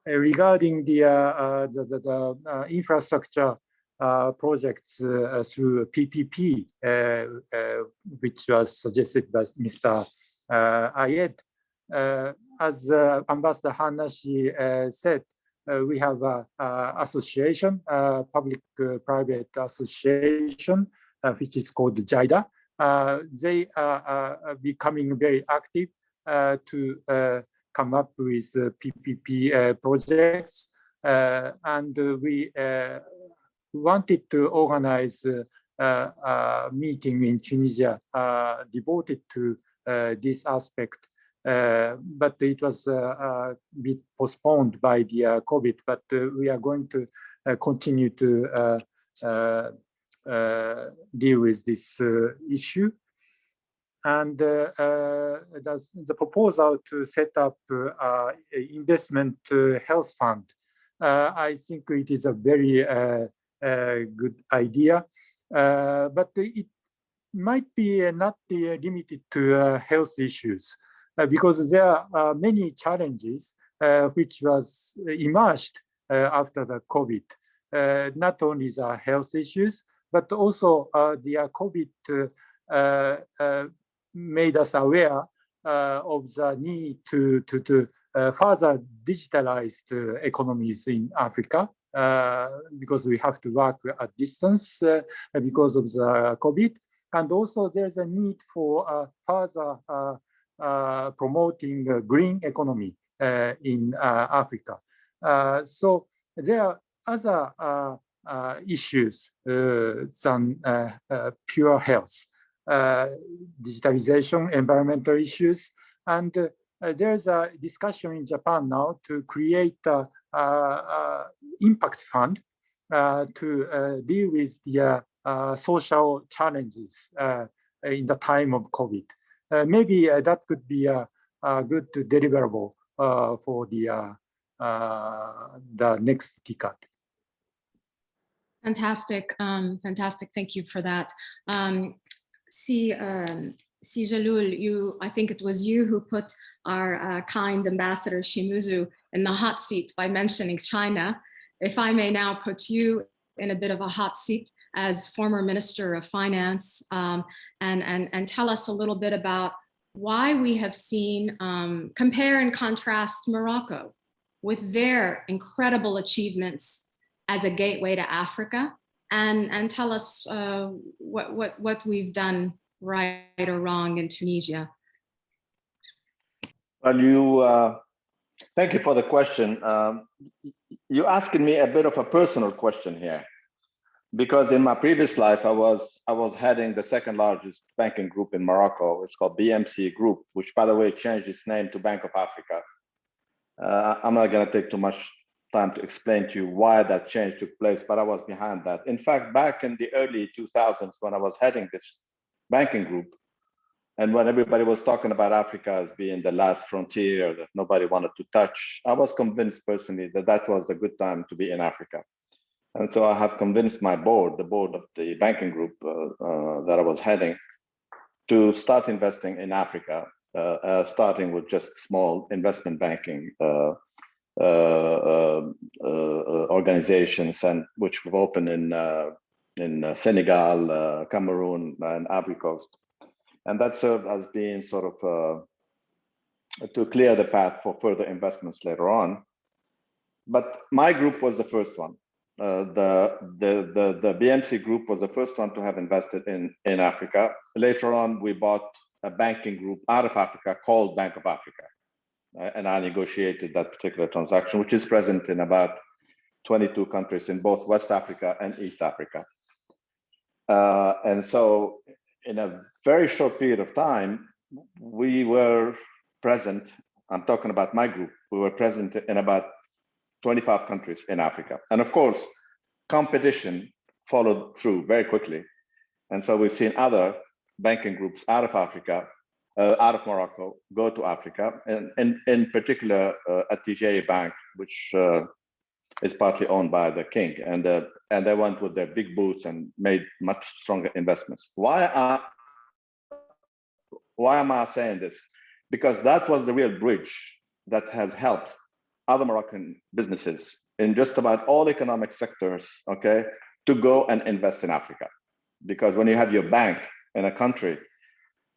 regarding the infrastructure projects through PPP, which was suggested by Mr. Ayed. As Ambassador Hanashi said, we have an association, public-private association, which is called JIDA. They are becoming very active to come up with PPP projects. And we wanted to organize a meeting in Tunisia devoted to this aspect. But it was a bit postponed by the COVID, but we are going to continue to deal with this issue. And the proposal to set up an investment health fund, I think it is a very good idea, but it might be not be limited to health issues, because there are many challenges which was emerged after the COVID. Not only the health issues, but also the COVID made us aware of the need to further digitalize the economies in Africa, because we have to work at distance because of the COVID. And also there's a need for further promoting green economy in Africa. So there are other issues than pure health, digitalization, environmental issues, and there's a discussion in Japan now to create a impact fund to deal with the social challenges in the time of COVID. Maybe that could be a good deliverable for the next TICAD. Fantastic, fantastic. Thank you for that. Jalul, I think it was you who put our kind Ambassador Shimizu in the hot seat by mentioning China. If I may now put you in a bit of a hot seat as former Minister of Finance, and tell us a little bit about why we have seen, compare and contrast Morocco with their incredible achievements as a gateway to Africa, and tell us what we've done right or wrong in Tunisia. Well, thank you for the question. You're asking me a bit of a personal question here, because in my previous life, I was heading the second largest banking group in Morocco. It's called BMC Group, which, by the way, changed its name to Bank of Africa. I'm not going to take too much time to explain to you why that change took place, but I was behind that. In fact, back in the early 2000s, when I was heading this banking group, and when everybody was talking about Africa as being the last frontier that nobody wanted to touch, I was convinced personally that that was the good time to be in Africa. And so I have convinced my board, the board of the banking group that I was heading, to start investing in Africa, starting with just small investment banking organizations, and which we've opened in Senegal, Cameroon, and Ivory Coast. And that served as being sort of to clear the path for further investments later on. But my group was the first one. The BMC group was the first one to have invested in Africa. Later on, we bought a banking group out of Africa called Bank of Africa. And I negotiated that particular transaction, which is present in about 22 countries in both West Africa and East Africa. And so in a very short period of time, we were present, I'm talking about my group, we were present in about 25 countries in Africa. And of course, competition followed through very quickly. And so we've seen other banking groups out of Africa, out of Morocco, go to Africa, and in particular, a TJA bank, which is partly owned by the king. And they went with their big boots and made much stronger investments. Why am I saying this? Because that was the real bridge that has helped other Moroccan businesses in just about all economic sectors, okay, to go and invest in Africa. Because when you have your bank in a country,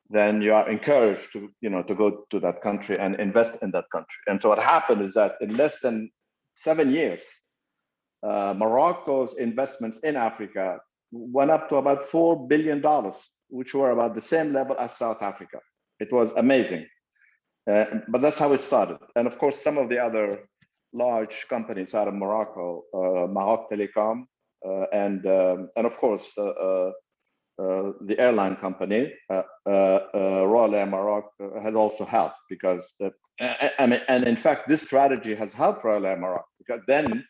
then you are encouraged to, to go to that country and invest in that country. And so what happened is that in less than 7 years, Morocco's investments in Africa went up to about $4 billion, which were about the same level as South Africa. It was amazing. But that's how it started. And of course, some of the other large companies out of Morocco, Maroc Telecom, and of course, the airline company, Royal Air Maroc, has also helped because, and in fact, this strategy has helped Royal Air Maroc because then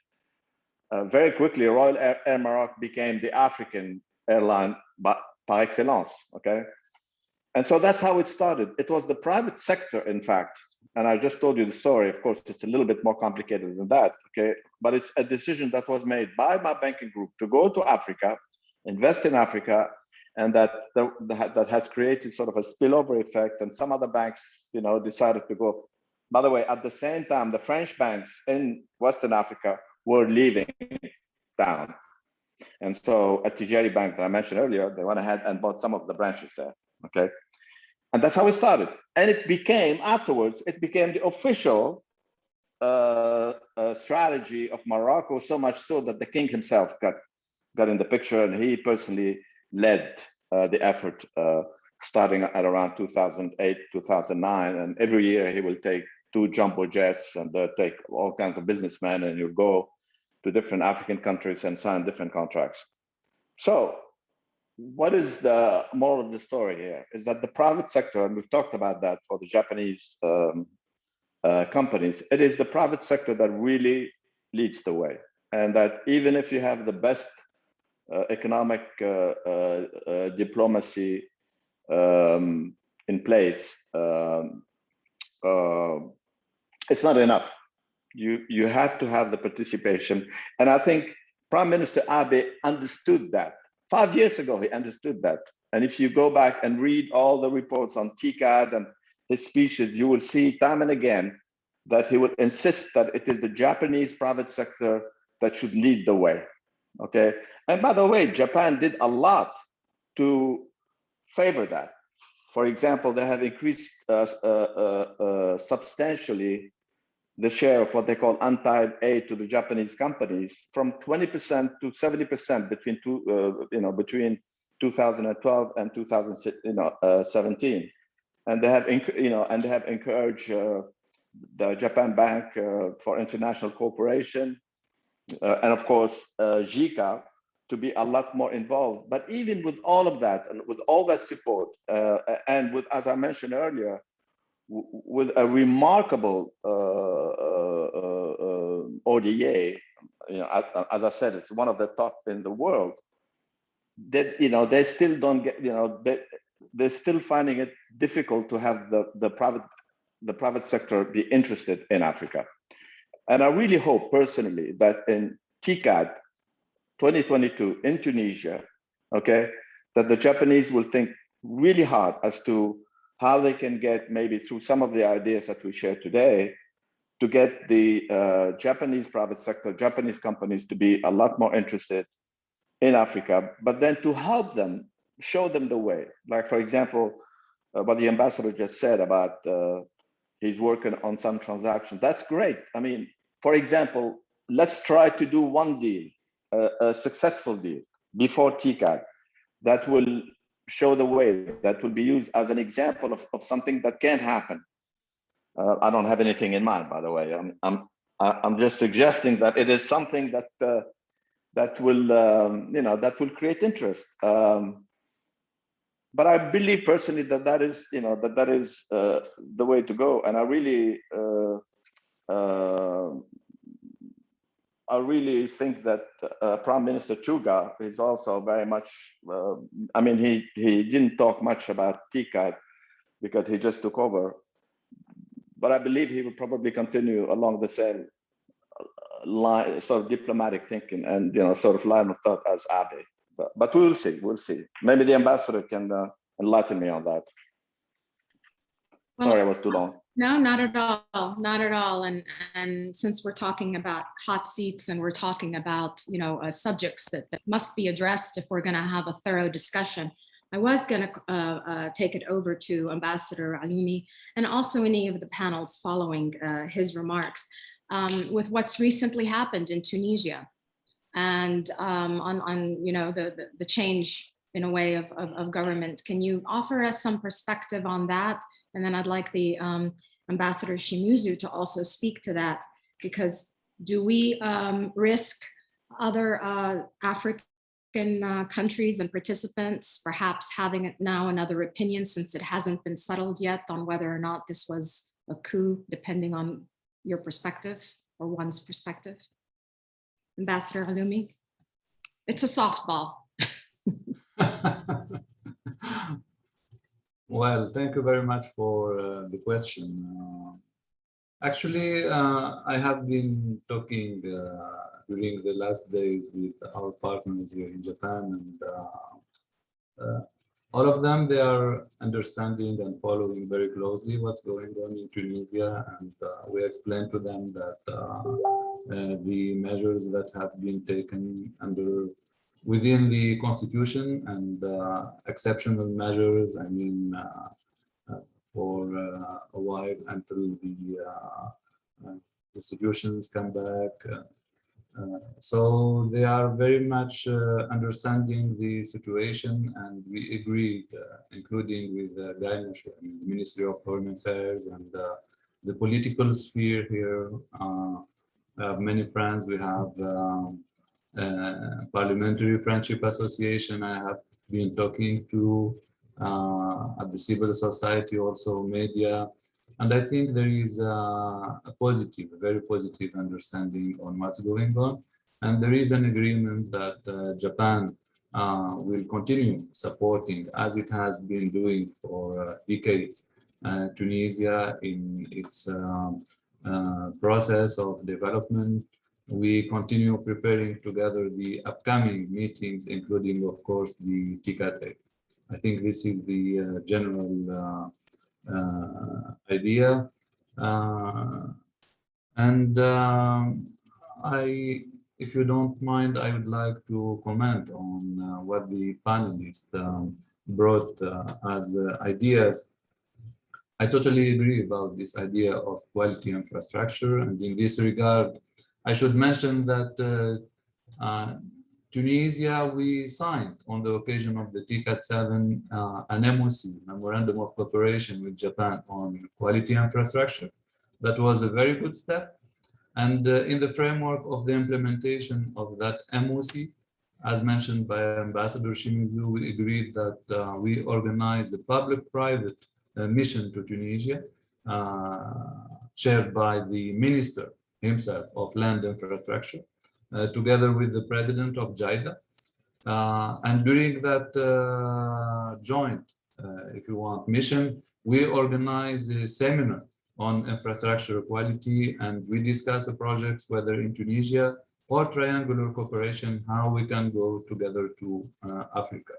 very quickly, Royal Air Maroc became the African airline par excellence, okay? And so that's how it started. It was the private sector, in fact, and I just told you the story. Of course, it's a little bit more complicated than that, okay? But it's a decision that was made by my banking group to go to Africa, invest in Africa, and that has created sort of a spillover effect. And some other banks, decided to go. By the way, at the same time, the French banks in Western Africa were leaving town. And so a Tijari bank that I mentioned earlier, they went ahead and bought some of the branches there, okay? And that's how it started. And it became, afterwards, it became the official strategy of Morocco, so much so that the king himself got in the picture, and he personally led the effort starting at around 2008, 2009. And every year he will take 2 jumbo jets and take all kinds of businessmen, and you go to different African countries and sign different contracts. So what is the moral of the story here is that the private sector, and we've talked about that for the Japanese companies, it is the private sector that really leads the way. And that even if you have the best economic diplomacy in place, it's not enough. You have to have the participation. And I think Prime Minister Abe understood that. 5 years ago, he understood that. And if you go back and read all the reports on TICAD and his speeches, you will see time and again that he would insist that it is the Japanese private sector that should lead the way, okay? And by the way, Japan did a lot to favor that. For example, they have increased substantially the share of what they call untied aid to the Japanese companies from 20% to 70% between 2012 and 2017, and they have encouraged the Japan Bank for International Cooperation and of course JICA to be a lot more involved. But even with all of that and with all that support and with, as I mentioned earlier, with a remarkable ODA, as I said, it's one of the top in the world. That they still don't get, they're still finding it difficult to have the private sector be interested in Africa. And I really hope personally that in TICAD 2022 in Tunisia, okay, that the Japanese will think really hard as to how they can get, maybe through some of the ideas that we share today, to get the Japanese private sector, Japanese companies to be a lot more interested in Africa, but then to help them, show them the way. Like, for example, what the ambassador just said about he's working on some transaction. That's great. I mean, for example, let's try to do one deal, a successful deal before TICAD that will show the way, that will be used as an example of something that can happen. I don't have anything in mind, by the way. I'm just suggesting that it is something that that will create interest. But I believe personally that that is the way to go, and I really think that Prime Minister Chuga is also very much. I mean, he didn't talk much about TICAD because he just took over, but I believe he will probably continue along the same line, sort of diplomatic thinking and sort of line of thought as Abe. But we'll see. We'll see. Maybe the ambassador can enlighten me on that. Well, sorry, I was too long. No, not at all, not at all. And since we're talking about hot seats and we're talking about, subjects that must be addressed if we're going to have a thorough discussion, I was going to take it over to Ambassador Alioumi and also any of the panels following his remarks with what's recently happened in Tunisia and on the change in a way of government. Can you offer us some perspective on that? And then I'd like the Ambassador Shimuzu to also speak to that, because do we risk other African countries and participants perhaps having now another opinion, since it hasn't been settled yet on whether or not this was a coup, depending on your perspective or one's perspective? Ambassador Alioumi, it's a softball. Well, thank you very much for the question. Actually, I have been talking during the last days with our partners here in Japan, and all of them, they are understanding and following very closely what's going on in Tunisia, and we explained to them that the measures that have been taken within the constitution and exceptional measures, I mean, for a while until the institutions come back. So they are very much understanding the situation, and we agreed, including with Ganesh, the Ministry of Foreign Affairs, and the political sphere here. I have many friends. We have Parliamentary Friendship Association. I have been talking to at the civil society, also media. And I think there is a very positive understanding on what's going on. And there is an agreement that Japan will continue supporting, as it has been doing for decades, Tunisia in its process of development. We continue preparing together the upcoming meetings, including, of course, the TICAD. I think this is the general idea, and if you don't mind, I would like to comment on what the panelists brought as ideas. I totally agree about this idea of quality infrastructure, and in this regard, I should mention that Tunisia, we signed on the occasion of the TICAD 7 an MOC, Memorandum of Cooperation with Japan on quality infrastructure. That was a very good step. And in the framework of the implementation of that MOC, as mentioned by Ambassador Shimuzu, we agreed that we organize a public-private mission to Tunisia, chaired by the Minister himself of Land Infrastructure, together with the president of JIDA. And during that joint, if you want, mission, we organize a seminar on infrastructure quality, and we discuss the projects, whether in Tunisia or triangular cooperation, how we can go together to Africa.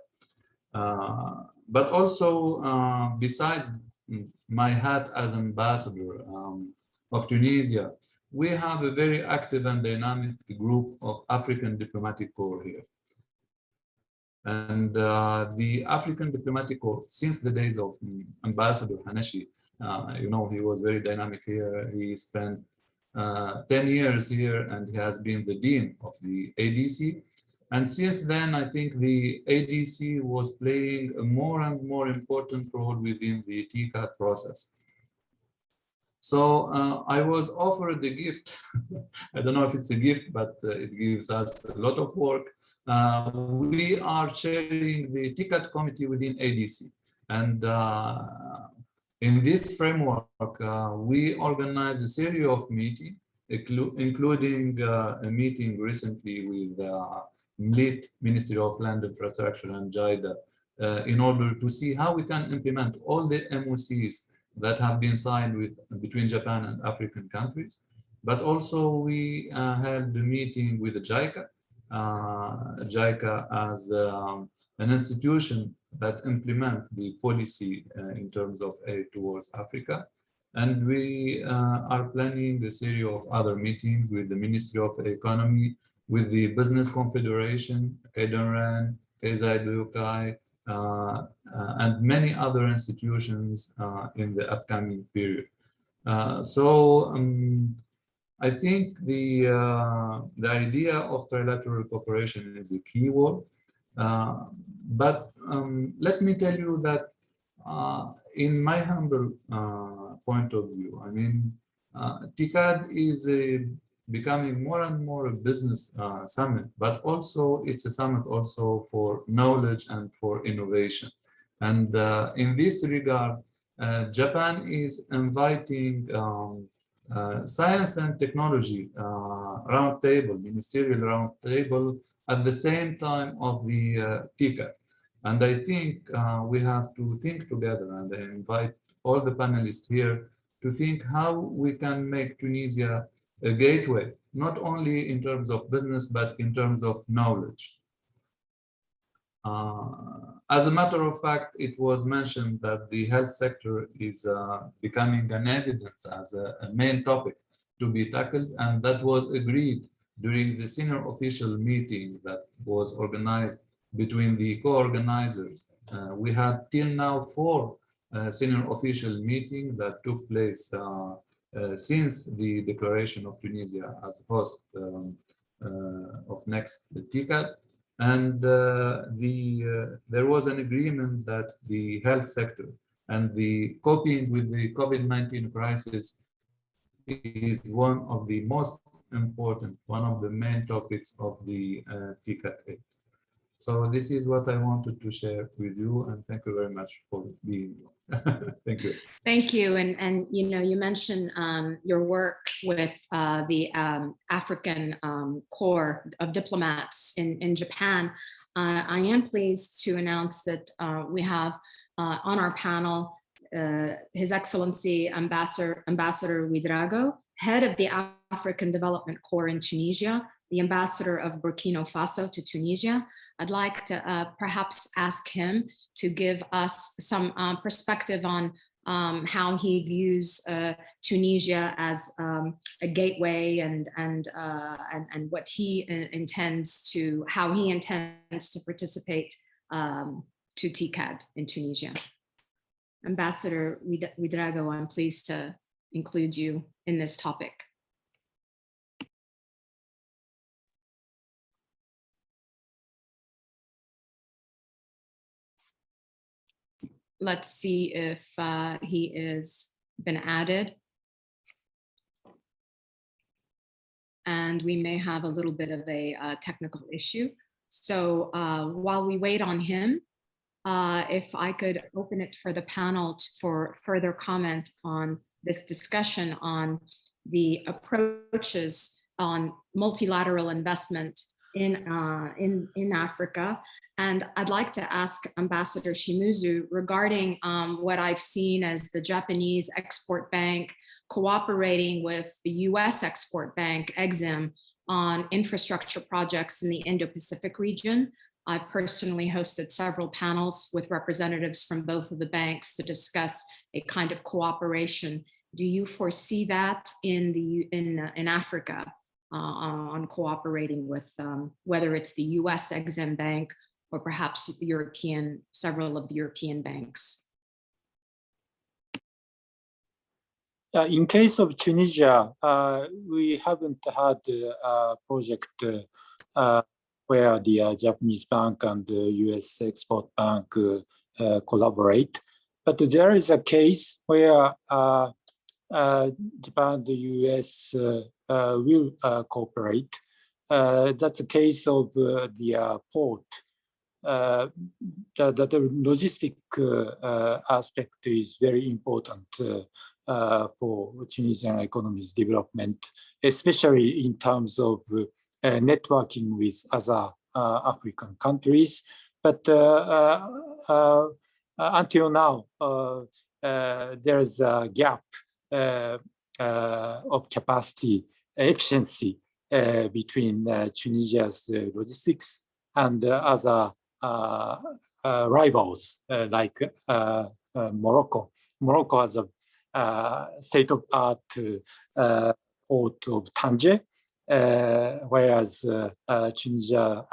But also, besides my hat as ambassador of Tunisia, we have a very active and dynamic group of African diplomatic corps here. And the African diplomatic corps, since the days of Ambassador Hanashi, he was very dynamic here. He spent 10 years here, and he has been the dean of the ADC. And since then, I think the ADC was playing a more and more important role within the TICAD process. So I was offered the gift. I don't know if it's a gift, but it gives us a lot of work. We are chairing the TICAD committee within ADC. And in this framework, we organized a series of meetings, including a meeting recently with MLIT, Ministry of Land Infrastructure, and JIDA, in order to see how we can implement all the MOCs that have been signed between Japan and African countries. But also we held a meeting with the JICA, as an institution that implement the policy in terms of aid towards Africa. And we are planning a series of other meetings with the Ministry of Economy, with the Business Confederation, KZN, and many other institutions in the upcoming period. I think the idea of trilateral cooperation is a key word. But let me tell you that in my humble point of view, I mean, TICAD is becoming more and more a business summit, but also it's a summit also for knowledge and for innovation. And in this regard, Japan is inviting science and technology roundtable, ministerial roundtable, at the same time of the TICAD. And I think we have to think together, and I invite all the panelists here to think how we can make Tunisia a gateway, not only in terms of business, but in terms of knowledge. As a matter of fact, it was mentioned that the health sector is becoming an evidence as a main topic to be tackled, and that was agreed during the senior official meeting that was organized between the co-organizers. We had till now 4 senior official meetings that took place since the declaration of Tunisia as host of next TICAD. And there was an agreement that the health sector and the coping with the COVID-19 crisis is one of the most important, one of the main topics of the TICAD 8. So this is what I wanted to share with you, and thank you very much for being here. Thank you. Thank you. And you know, you mentioned your work with the African Corps of Diplomats in Japan. I am pleased to announce that we have on our panel His Excellency Ambassador Ouédraogo, head of the African Development Corps in Tunisia, the ambassador of Burkina Faso to Tunisia. I'd like to perhaps ask him to give us some perspective on how he views Tunisia as a gateway and what he intends to, how he intends to participate to TICAD in Tunisia. Ambassador Ouédraogo, I'm pleased to include you in this topic. Let's see if he is been added. And we may have a little bit of a technical issue. So while we wait on him, if I could open it for the panel for further comment on this discussion on the approaches on multilateral investment in Africa. And I'd like to ask Ambassador Shimizu regarding what I've seen as the Japanese Export Bank cooperating with the US Export Bank, EXIM, on infrastructure projects in the Indo-Pacific region. I've personally hosted several panels with representatives from both of the banks to discuss a kind of cooperation. Do you foresee that in Africa on cooperating with whether it's the US Exim Bank or perhaps several of the European banks? In case of Tunisia, we haven't had a project where the Japanese bank and the US Export Bank collaborate. But there is a case where Japan and the US will cooperate. That's a case of the port. The logistic aspect is very important for Tunisian economy's development, especially in terms of networking with other African countries. But until now, there is a gap of capacity efficiency between Tunisia's logistics and other rivals like Morocco. Morocco has a state-of-art port of Tangier, whereas Tunisia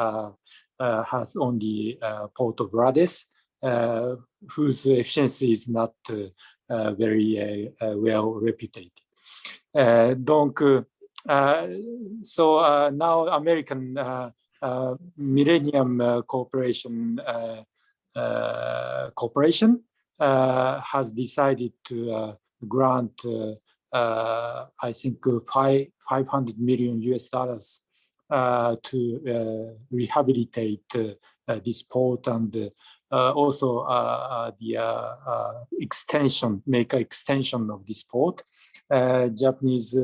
has only port of Radis, whose efficiency is not very well reputed. Donc, so now American Millennium Corporation has decided to grant, I think, $500 million to rehabilitate this port and also the extension, make an extension of this port. Japanese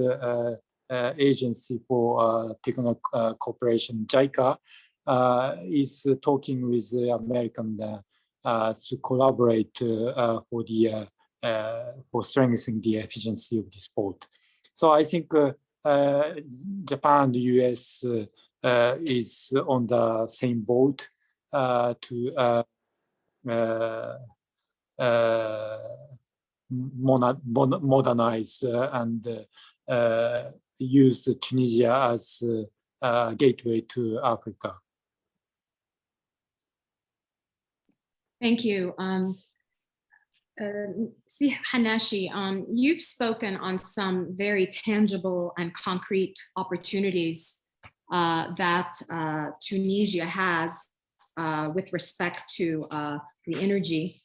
agency for technical cooperation, JICA, is talking with the American to collaborate for the for strengthening the efficiency of this port. So I think Japan and the US is on the same boat to modernize and use Tunisia as a gateway to Africa. Thank you. Hanashi, you've spoken on some very tangible and concrete opportunities that Tunisia has with respect to the energy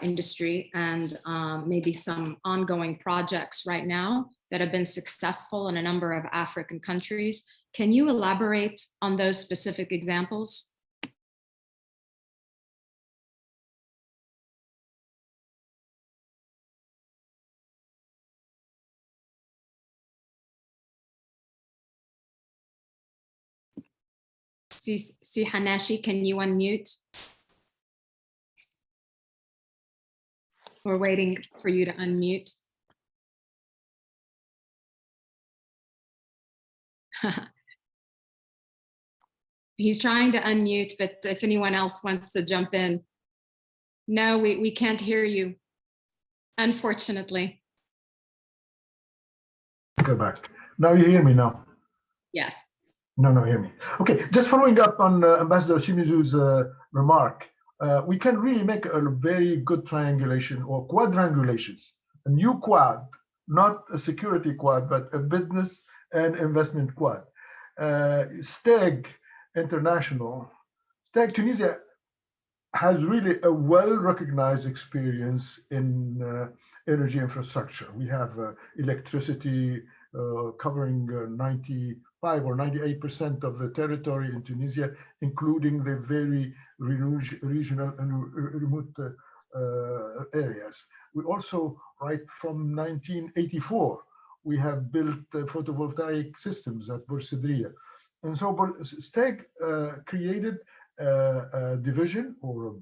industry and maybe some ongoing projects right now that have been successful in a number of African countries. Can you elaborate on those specific examples? Si Hanashi, can you unmute? We're waiting for you to unmute. He's trying to unmute, but if anyone else wants to jump in. No, we can't hear you, unfortunately. Go back. Now you hear me now? Yes. No, hear me. Okay, just following up on Ambassador Shimizu's remark, we can really make a very good triangulation or quadrangulations. A new quad, not a security quad, but a business and investment quad. STEG International, STEG Tunisia has really a well-recognized experience in energy infrastructure. We have electricity covering 95 or 98% of the territory in Tunisia, including the very regional and remote areas. We also, right from 1984, we have built photovoltaic systems at Boursidria. And so STEG created a division or a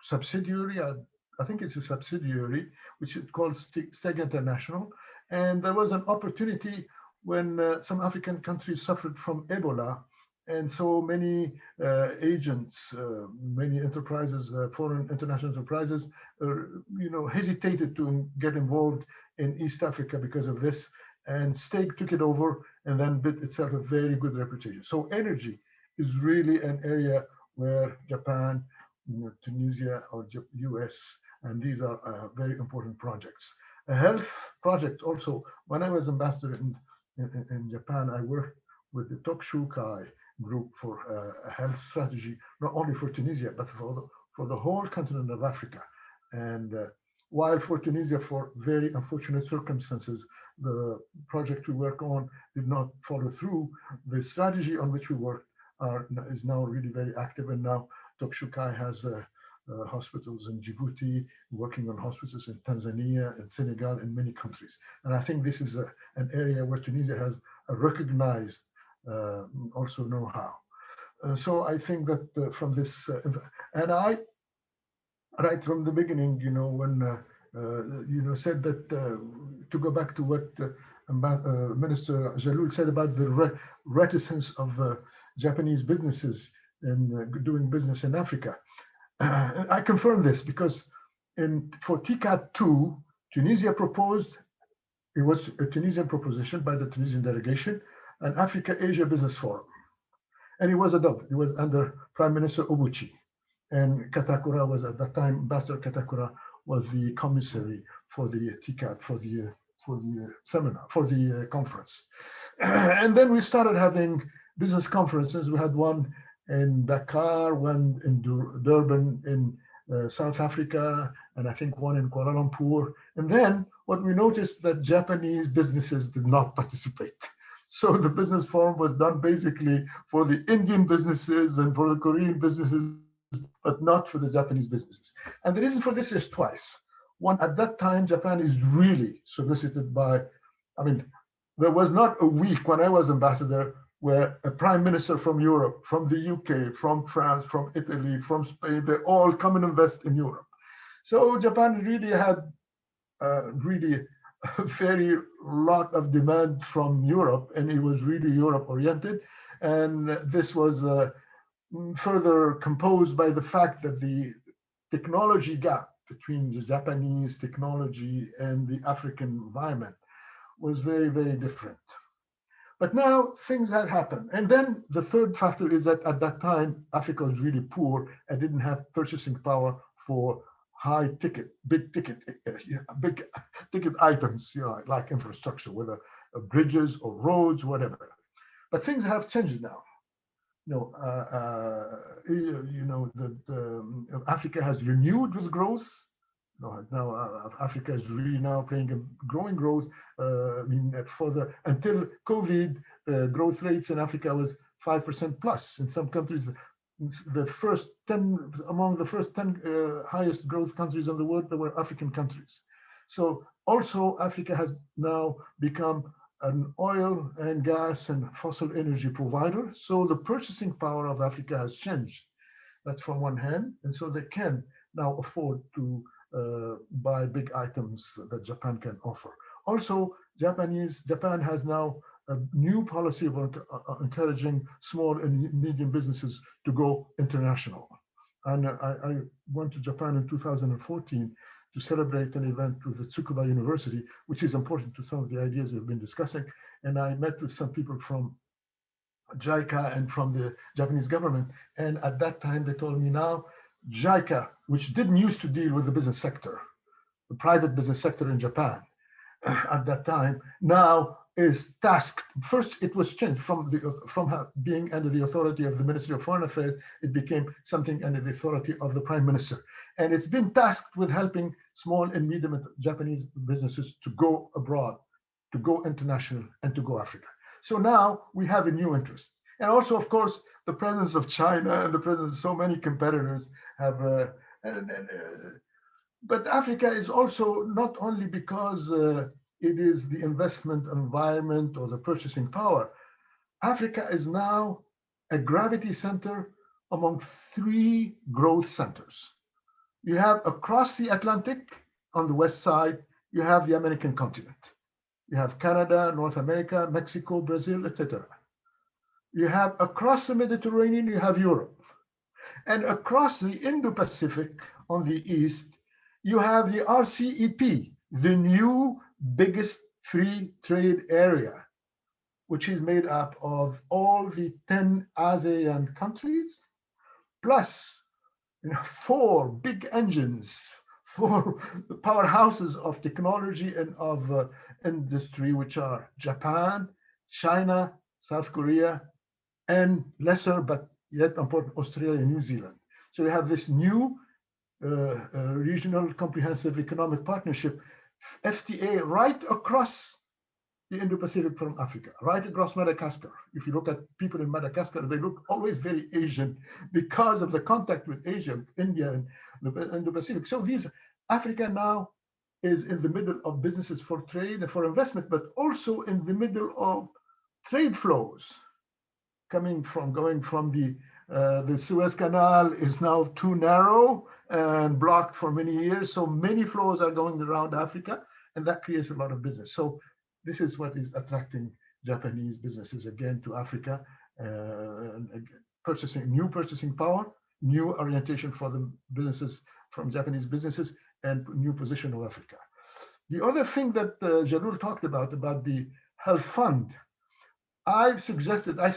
subsidiary, I think it's a subsidiary, which is called STEG International. And there was an opportunity when some African countries suffered from Ebola. And so many agents, many enterprises, foreign international enterprises, hesitated to get involved in East Africa because of this. And STEG took it over and then built itself a very good reputation. So energy is really an area where Japan, Tunisia, or US, and these are very important projects. A health project also, when I was ambassador in Japan, I worked with the Tokushukai group for a health strategy, not only for Tunisia, but for the whole continent of Africa. And while for Tunisia, for very unfortunate circumstances, the project we work on did not follow through, the strategy on which we worked is now really very active. And now Tokushukai has hospitals in Djibouti, working on hospitals in Tanzania and Senegal and many countries. And I think this is an area where Tunisia has a recognized also know-how. So I think that from this, and I, right from the beginning, when said that to go back to what Minister Jalloul said about the reticence of Japanese businesses in doing business in Africa. I confirm this because for TICAD 2, Tunisia proposed it was a Tunisian proposition by the Tunisian delegation, an Africa-Asia Business Forum. And it was adopted. It was under Prime Minister Obuchi. And Katakura was at that time, Ambassador Katakura was the commissary for the TICAD, for the seminar, for the conference. And then we started having business conferences. We had one in Dakar, one in Durban in South Africa, and I think one in Kuala Lumpur. And then what we noticed that Japanese businesses did not participate. So the business forum was done basically for the Indian businesses and for the Korean businesses, but not for the Japanese businesses. And the reason for this is twice. One, at that time, Japan is really solicited by, I mean, there was not a week when I was ambassador where a prime minister from Europe, from the UK, from France, from Italy, from Spain, they all come and invest in Europe. So Japan really had really a very lot of demand from Europe, and it was really Europe oriented. And this was further composed by the fact that the technology gap between the Japanese technology and the African environment was very, very different. But now things had happened. And then the third factor is that at that time, Africa was really poor and didn't have purchasing power for high ticket, big ticket items, you know, like infrastructure, whether bridges or roads, whatever. But things have changed now. Africa has renewed with growth. Now Africa is really now playing a growing growth. Until COVID, growth rates in Africa was 5% plus. In some countries, the first 10 among the first 10 highest growth countries in the world, there were African countries. So also Africa has now become an oil and gas and fossil energy provider. So the purchasing power of Africa has changed. That's from one hand. And so they can now afford to buy big items that Japan can offer. Also, Japan has now a new policy of encouraging small and medium businesses to go international. And I went to Japan in 2014 to celebrate an event with the Tsukuba University, which is important to some of the ideas we've been discussing. And I met with some people from JICA and from the Japanese government. And at that time, they told me now, JICA, which didn't used to deal with the business sector, the private business sector in Japan at that time, now is tasked. First, it was changed from being under the authority of the Ministry of Foreign Affairs, it became something under the authority of the Prime Minister. And it's been tasked with helping small and medium Japanese businesses to go abroad, to go international, and to go Africa. So now we have a new interest. And also, of course, the presence of China and the presence of so many competitors have, but Africa is also not only because it is the investment environment or the purchasing power. Africa is now a gravity center among 3 growth centers. You have across the Atlantic on the west side, you have the American continent. You have Canada, North America, Mexico, Brazil, etc. You have across the Mediterranean, you have Europe. And across the Indo-Pacific on the east, you have the RCEP, the new biggest free trade area, which is made up of all the 10 ASEAN countries, plus 4 big engines, 4 powerhouses of technology and of industry, which are Japan, China, South Korea, and lesser but yet important Australia and New Zealand. So you have this new regional comprehensive economic partnership, FTA, right across the Indo-Pacific from Africa, right across Madagascar. If you look at people in Madagascar, they look always very Asian because of the contact with Asia, India, and the Indo-Pacific. So Africa now is in the middle of businesses for trade and for investment, but also in the middle of trade flows going from the Suez Canal is now too narrow and blocked for many years. So many flows are going around Africa, and that creates a lot of business. So this is what is attracting Japanese businesses again to Africa, new purchasing power, new orientation for the businesses from Japanese businesses, and new position of Africa. The other thing that Jalul talked about the health fund, I suggested, I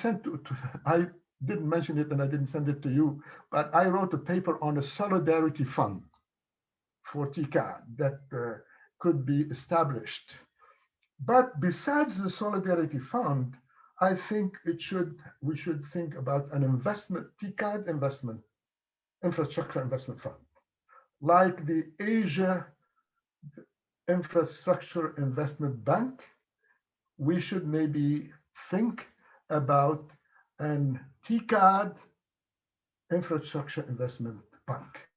didn't mention it and I didn't send it to you, but I wrote a paper on a solidarity fund for TICAD that could be established. But besides the solidarity fund, I think we should think about an investment, TICAD investment, infrastructure investment fund, like the Asia Infrastructure Investment Bank. We should maybe think about an TICAD infrastructure investment bank,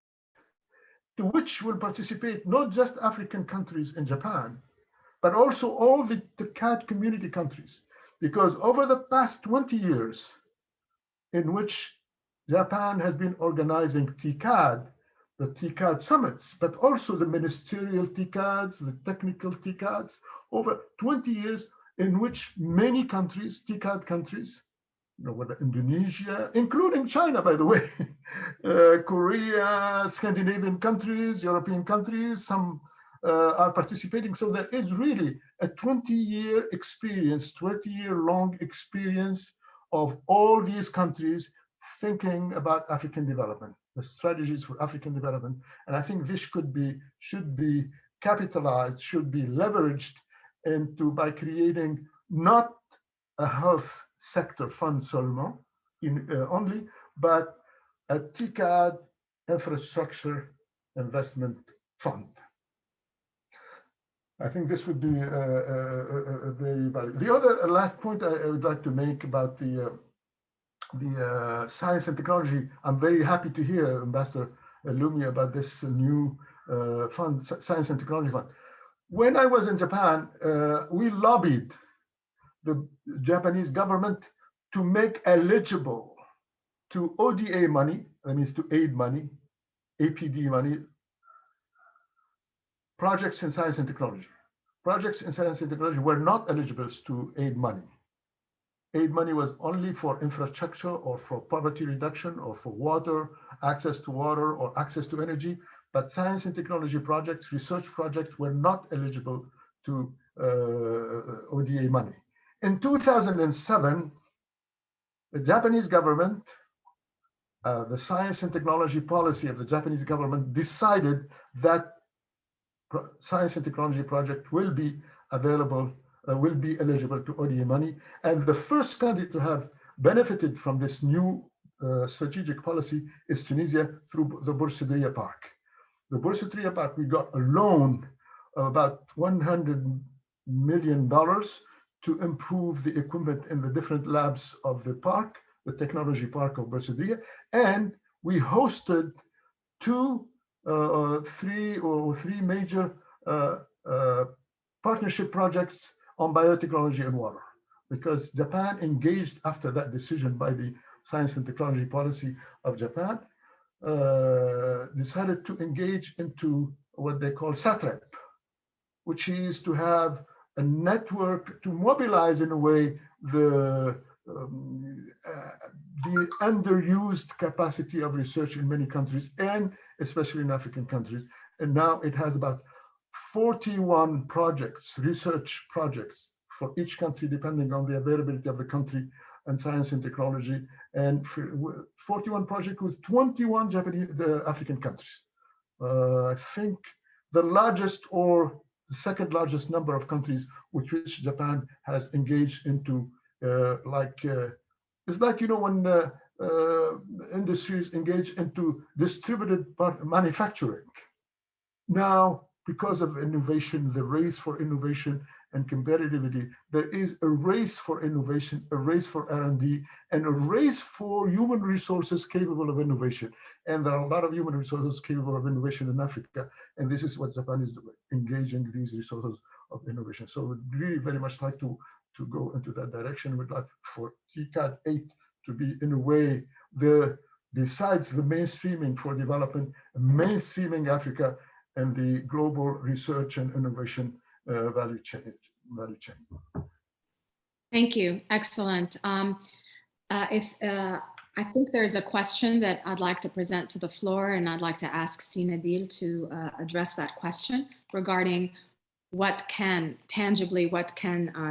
to which will participate not just African countries in Japan, but also all the TICAD community countries. Because over the past 20 years, in which Japan has been organizing TICAD, the TICAD summits, but also the ministerial TICADs, the technical TICADs, over 20 years in which many countries, TICAD countries, whether Indonesia, including China, by the way, Korea, Scandinavian countries, European countries, some are participating. So there is really a 20-year experience, 20-year-long experience of all these countries thinking about African development, the strategies for African development. And I think this should be capitalized, should be leveraged into by creating not a health sector fund only, but a TICAD infrastructure investment fund. I think this would be very valuable. The other last point I would like to make about the science and technology, I'm very happy to hear, Ambassador Lumi, about this new fund, science and technology fund. When I was in Japan, we lobbied the Japanese government to make eligible to ODA money, that means to aid money, APD money, projects in science and technology. Projects in science and technology were not eligible to aid money. Aid money was only for infrastructure or for poverty reduction or for water, access to water or access to energy. But science and technology projects, research projects were not eligible to ODA money. In 2007, the Japanese government, the science and technology policy of the Japanese government decided that science and technology project will be available, will be eligible to ODA money. And the first country to have benefited from this new strategic policy is Tunisia through the Boursidria Park. The Boursidria Park, we got a loan of about $100 million to improve the equipment in the different labs of the park, the technology park of Boursidria. And we hosted three major partnership projects on biotechnology and water, because Japan engaged after that decision by the science and technology policy of Japan, decided to engage into what they call SATREP, which is to have a network to mobilize in a way the underused capacity of research in many countries, and especially in African countries. And now it has about 41 projects, research projects for each country, depending on the availability of the country and science and technology, and 41 projects with 21 African countries. I think the largest or the second largest number of countries with which Japan has engaged into, it's like, when industries engage into distributed manufacturing. Now, because of innovation, the race for innovation and competitivity, there is a race for innovation, a race for R&D, and a race for human resources capable of innovation. And there are a lot of human resources capable of innovation in Africa. And this is what Japan is doing, engaging these resources of innovation. So we'd really very much like to go into that direction. We'd like for TICAD 8 to be, in a way, besides the mainstreaming for development, mainstreaming Africa and the global research and innovation value chain. Thank you. Excellent. I think there is a question that I'd like to present to the floor, and I'd like to ask Sinabil to address that question regarding what can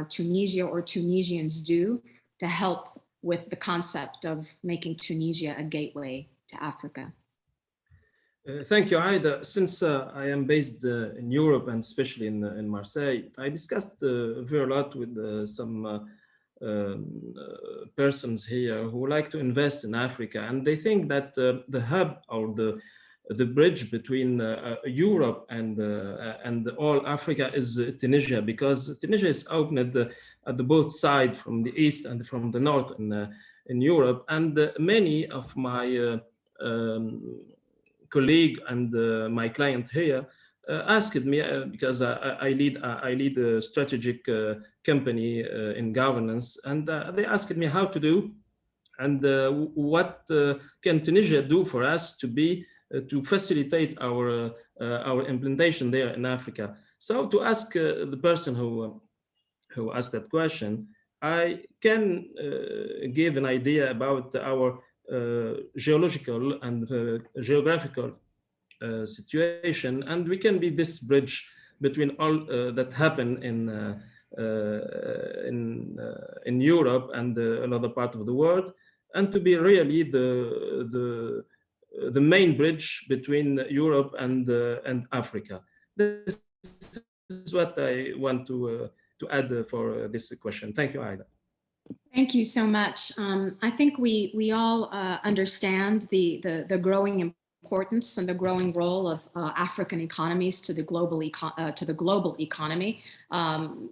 Tunisia or Tunisians do to help with the concept of making Tunisia a gateway to Africa? Thank you, Aida. Since I am based in Europe and especially in Marseille, I discussed very lot with some persons here who like to invest in Africa, and they think that the hub or the bridge between Europe and all Africa is Tunisia, because Tunisia is open at the both sides, from the east and from the north in Europe, and many of my colleague and my client here asked me, because I lead a strategic company in governance, and they asked me how to do and what can Tunisia do for us to facilitate our implementation there in Africa. So to ask the person who asked that question, I can give an idea about our geological and geographical situation, and we can be this bridge between all that happen in Europe and another part of the world, and to be really the main bridge between Europe and Africa. This is what I want to add for this question. Thank you, Aida. Thank you so much. I think we all understand the growing importance and the growing role of African economies to the global economy.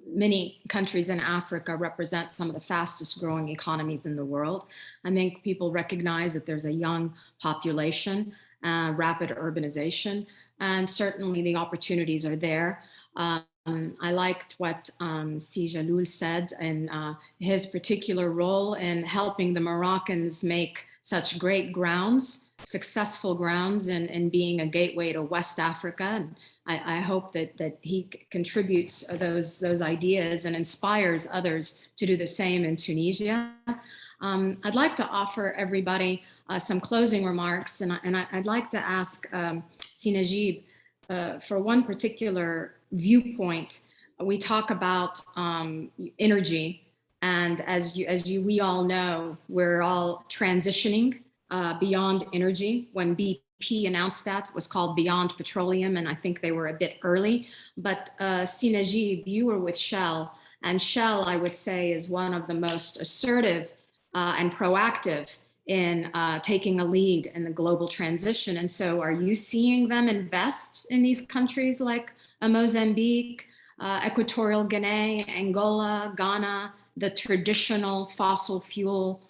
Many countries in Africa represent some of the fastest growing economies in the world. I think people recognize that there's a young population, rapid urbanization, and certainly the opportunities are there. I liked what Si Jaloul said in his particular role in helping the Moroccans make such great grounds, successful grounds in being a gateway to West Africa. And I hope that he contributes those ideas and inspires others to do the same in Tunisia. I'd like to offer everybody some closing remarks, and I'd like to ask Si Najib for one particular viewpoint. We talk about energy, and as we all know, we're all transitioning beyond energy. When BP announced that, it was called Beyond Petroleum, and I think they were a bit early. But Si Najib, you were with Shell, and Shell, I would say, is one of the most assertive and proactive in taking a lead in the global transition. And so are you seeing them invest in these countries like Mozambique, Equatorial Guinea, Angola, Ghana, the traditional fossil fuel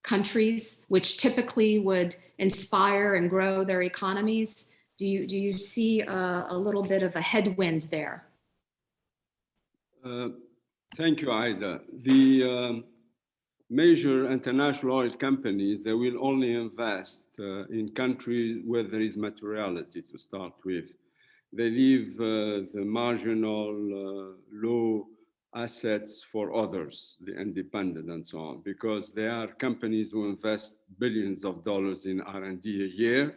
countries, which typically would inspire and grow their economies? Do you see a little bit of a headwind there? Thank you, Aida. The major international oil companies, they will only invest in countries where there is materiality to start with. They leave the marginal low assets for others, the independent and so on, because there are companies who invest billions of dollars in R&D a year.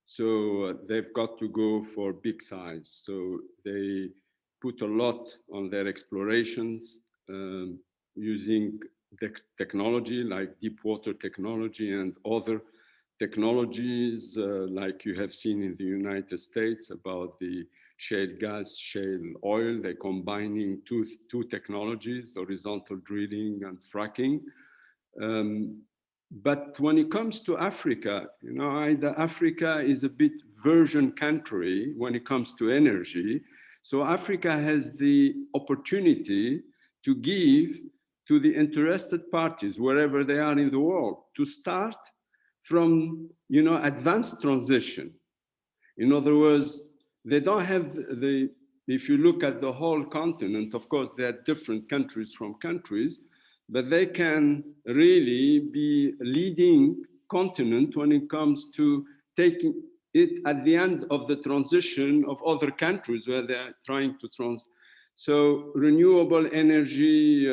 So they've got to go for big size. So they put a lot on their explorations using technology like deep water technology and other technologies like you have seen in the United States about the shale gas, shale oil. They're combining two technologies, horizontal drilling and fracking. But when it comes to Africa, you know, Africa is a bit virgin country when it comes to energy. So Africa has the opportunity to give to the interested parties, wherever they are in the world, to start from, you know, advanced transition. In other words, they don't have the, if you look at the whole continent, of course, there are different countries from countries, but they can really be a leading continent when it comes to taking it at the end of the transition of other countries where they're trying to So renewable energy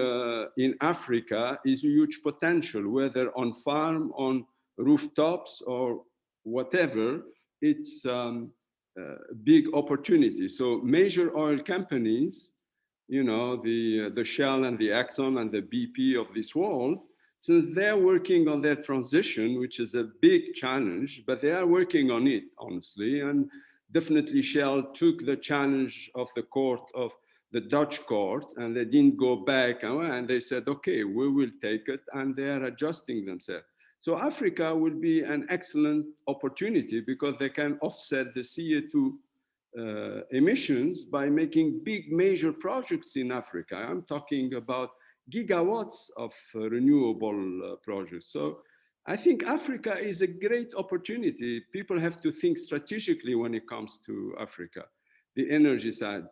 in Africa is a huge potential, whether on farm, on rooftops or whatever. It's a big opportunity. So major oil companies you know, the Shell and the Exxon and the BP of this world, since they're working on their transition, which is a big challenge, but they are working on it, honestly. And definitely Shell took the challenge of the court, of the Dutch court, and they didn't go back, and they said, okay, we will take it, and they are adjusting themselves. So Africa will be an excellent opportunity because they can offset the CO2 emissions by making big major projects in Africa. I'm talking about gigawatts of renewable projects. So I think Africa is a great opportunity. People have to think strategically when it comes to Africa, the energy side.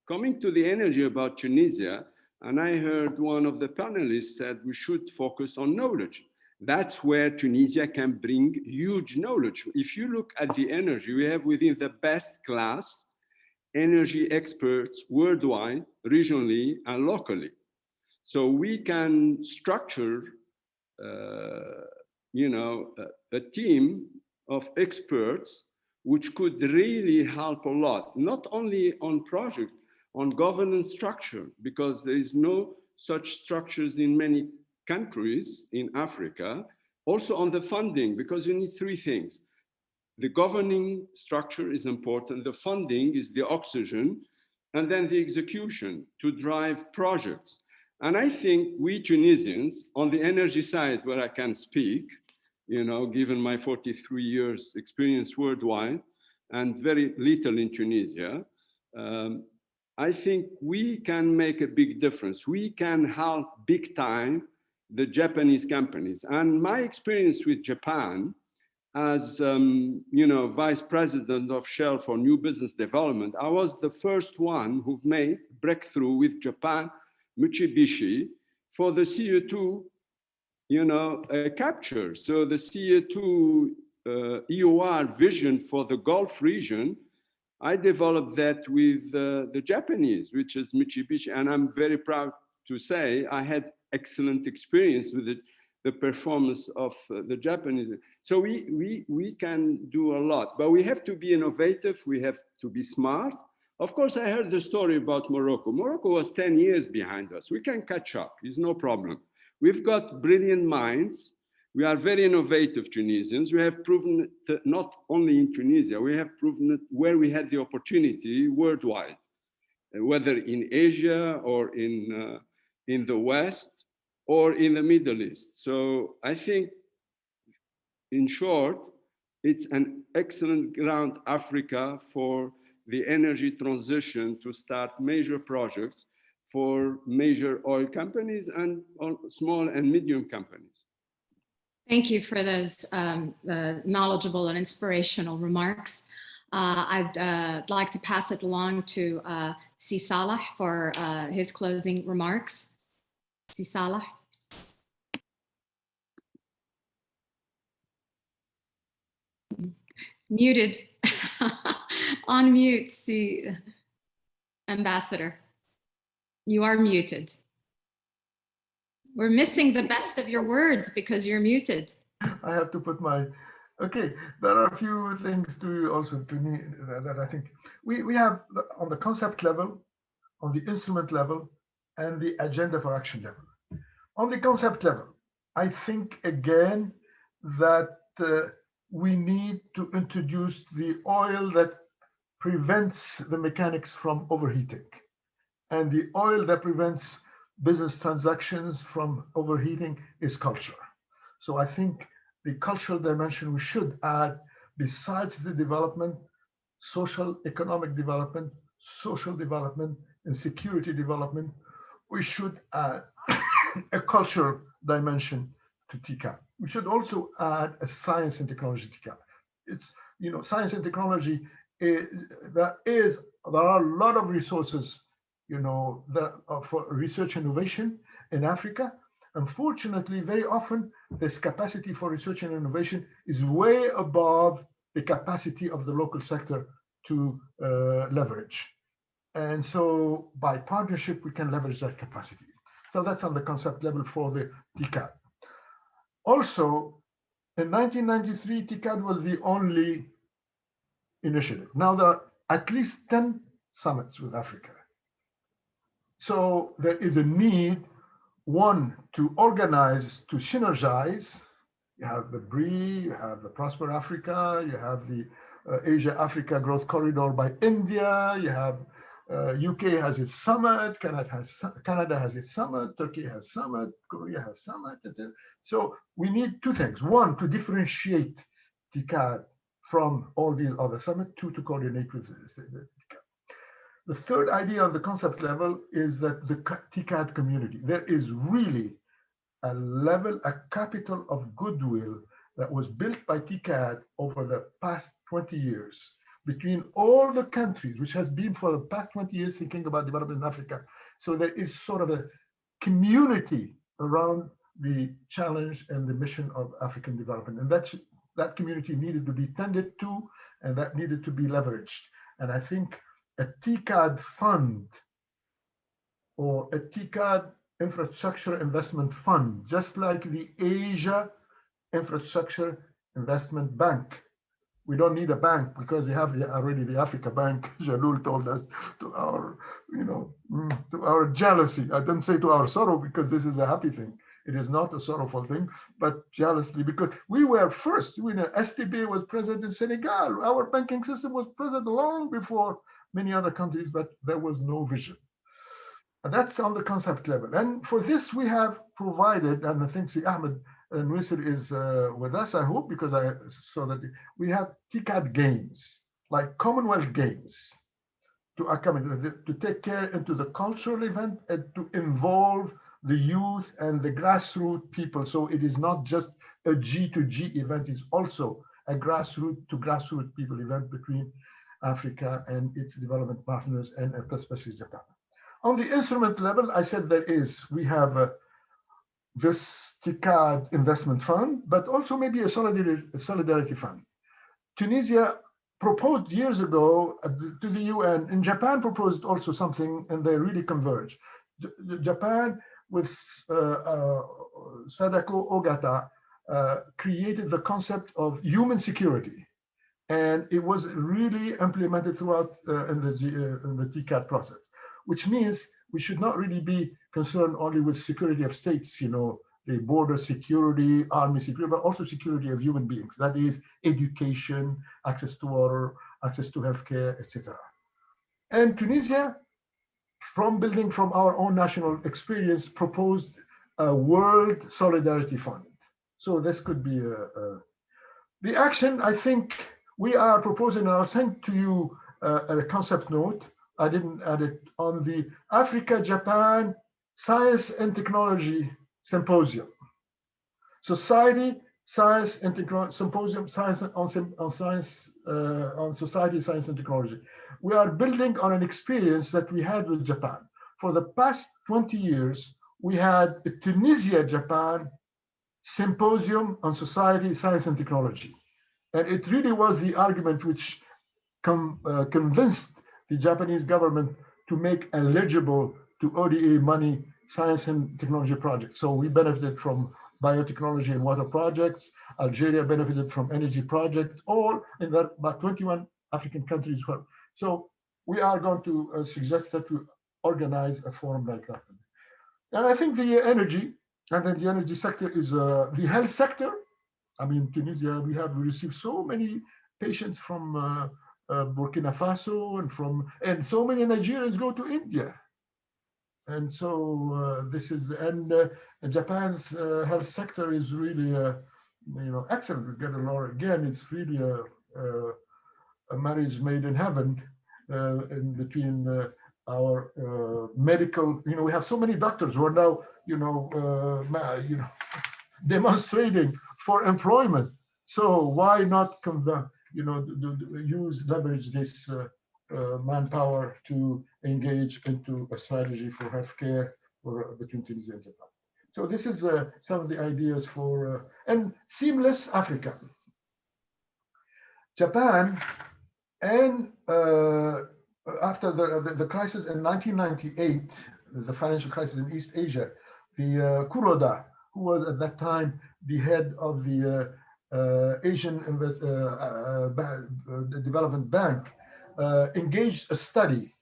Coming to the energy about Tunisia, and I heard one of the panelists said we should focus on knowledge. That's where Tunisia can bring huge knowledge. If you look at the energy, we have within the best class energy experts worldwide, regionally, and locally. So we can structure, you know, a team of experts which could really help a lot, not only on project, on governance structure, because there is no such structures in many countries in Africa. Also on the funding, because you need three things. The governing structure is important, the funding is the oxygen, and then the execution to drive projects. And I think we Tunisians, on the energy side where I can speak, you know, given my 43 years experience worldwide and very little in Tunisia, I think we can make a big difference. We can help big time the Japanese companies. And my experience with Japan as you know, vice president of Shell for new business development, I was the first one who've made breakthrough with Japan, Mitsubishi, for the CO2, you know, capture. So the CO2 EOR vision for the Gulf region, I developed that with the Japanese, which is Mitsubishi, and I'm very proud to say I had excellent experience with the performance of the Japanese. So we can do a lot, but we have to be innovative, we have to be smart. Of course, I heard the story about Morocco. Morocco was 10 years behind us. We can catch up, it's no problem. We've got brilliant minds. We are very innovative Tunisians. We have proven it not only in Tunisia, we have proven it where we had the opportunity worldwide, whether in Asia or in the West or in the Middle East. So I think, in short, it's an excellent ground, Africa, for the energy transition to start major projects for major oil companies and small and medium companies. Thank you for those knowledgeable and inspirational remarks. I'd like to pass it along to Si Salah for his closing remarks. Si Salah. Muted. On mute, Si Ambassador. You are muted. We're missing the best of your words because you're muted. I have to put my, okay, there are a few things to also to me that I think we have on the concept level, on the instrument level, and the agenda for action level. On the concept level, I think again that we need to introduce the oil that prevents the mechanics from overheating, and the oil that prevents business transactions from overheating is culture. So I think the cultural dimension we should add, besides the development, social, economic development, social development, and security development, we should add a cultural dimension to TICAD. We should also add a science and technology TICAD. It's, you know, science and technology, there are a lot of resources, you know, for research innovation in Africa. Unfortunately, very often this capacity for research and innovation is way above the capacity of the local sector to leverage. And so by partnership, we can leverage that capacity. So that's on the concept level for the TICAD. Also, in 1993, TICAD was the only initiative. Now there are at least 10 summits with Africa. So there is a need, one, to organize, to synergize. You have the BRI, you have the Prosper Africa, you have the Asia-Africa Growth Corridor by India, you have UK has its summit, Canada has its summit, Turkey has summit, Korea has summit. So we need two things. One, to differentiate TICAD from all these other summits. Two, to coordinate with the TICAD. The third idea on the concept level is that the TICAD community, there is really a capital of goodwill that was built by TICAD over the past 20 years between all the countries, which has been for the past 20 years thinking about development in Africa. So there is sort of a community around the challenge and the mission of African development. And that community needed to be tended to, and that needed to be leveraged. And I think a TICAD fund or a TICAD infrastructure investment fund, just like the Asia Infrastructure Investment Bank. We don't need a bank because we have already the Africa Bank. Jalul told us, to our, to our jealousy. I don't say to our sorrow because this is a happy thing. It is not a sorrowful thing, but jealously because we were first. STB was present in Senegal. Our banking system was present long before many other countries, but there was no vision. And that's on the concept level. And for this, we have provided, and I think Ahmed Nwisir is with us, I hope, because I saw that we have TICAD games, like Commonwealth Games, to accommodate, to take care into the cultural event and to involve the youth and the grassroots people. So it is not just a G2G event, it's also a grassroots to grassroots people event between Africa and its development partners, and especially Japan. On the instrument level, I said we have this TICAD investment fund, but also maybe a solidarity fund. Tunisia proposed years ago to the UN, and Japan proposed also something, and they really converge. Japan, with Sadako Ogata, created the concept of human security. And it was really implemented throughout in the TICAD process, which means we should not really be concerned only with security of states, the border security, army security, but also security of human beings. That is education, access to water, access to healthcare, etc. And Tunisia, building from our own national experience, proposed a World Solidarity Fund. So this could be the action. I think we are proposing, and I'll send to you a concept note. I didn't add it, on the Africa-Japan Science and Technology Symposium. Society, Science and Technology Symposium, Science on Society, Science and Technology. We are building on an experience that we had with Japan. For the past 20 years, we had a Tunisia-Japan Symposium on Society, Science and Technology. And it really was the argument which convinced the Japanese government to make eligible to ODA money science and technology projects. So we benefited from biotechnology and water projects. Algeria benefited from energy projects, all in that about 21 African countries. So we are going to suggest that we organize a forum like that. And I think the energy, and then the energy sector is the health sector. I mean, Tunisia, we have received so many patients from Burkina Faso and so many Nigerians go to India. And so this is, and Japan's health sector is really, excellent. We get a lot, again, it's really a marriage made in heaven in between our medical, we have so many doctors who are now, demonstrating for employment. So why not leverage this manpower to engage into a strategy for healthcare between Tunisia and Japan. So this is some of the ideas for, and seamless Africa. Japan, and after the crisis in 1998, the financial crisis in East Asia, the Kuroda, who was at that time the head of the Asian Development Bank, engaged a study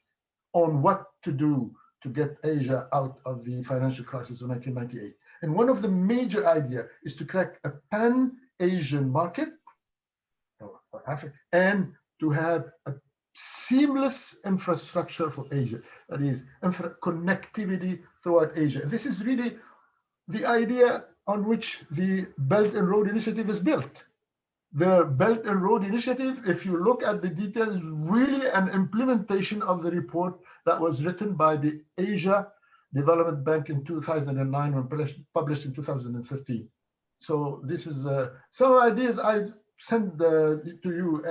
on what to do to get Asia out of the financial crisis of 1998. And one of the major ideas is to crack a pan-Asian market for Africa and to have a seamless infrastructure for Asia, that is, connectivity throughout Asia. This is really the idea on which the Belt and Road Initiative is built. The Belt and Road Initiative, if you look at the details, really an implementation of the report that was written by the Asia Development Bank in 2009 and published in 2013. So this is some ideas I send to you,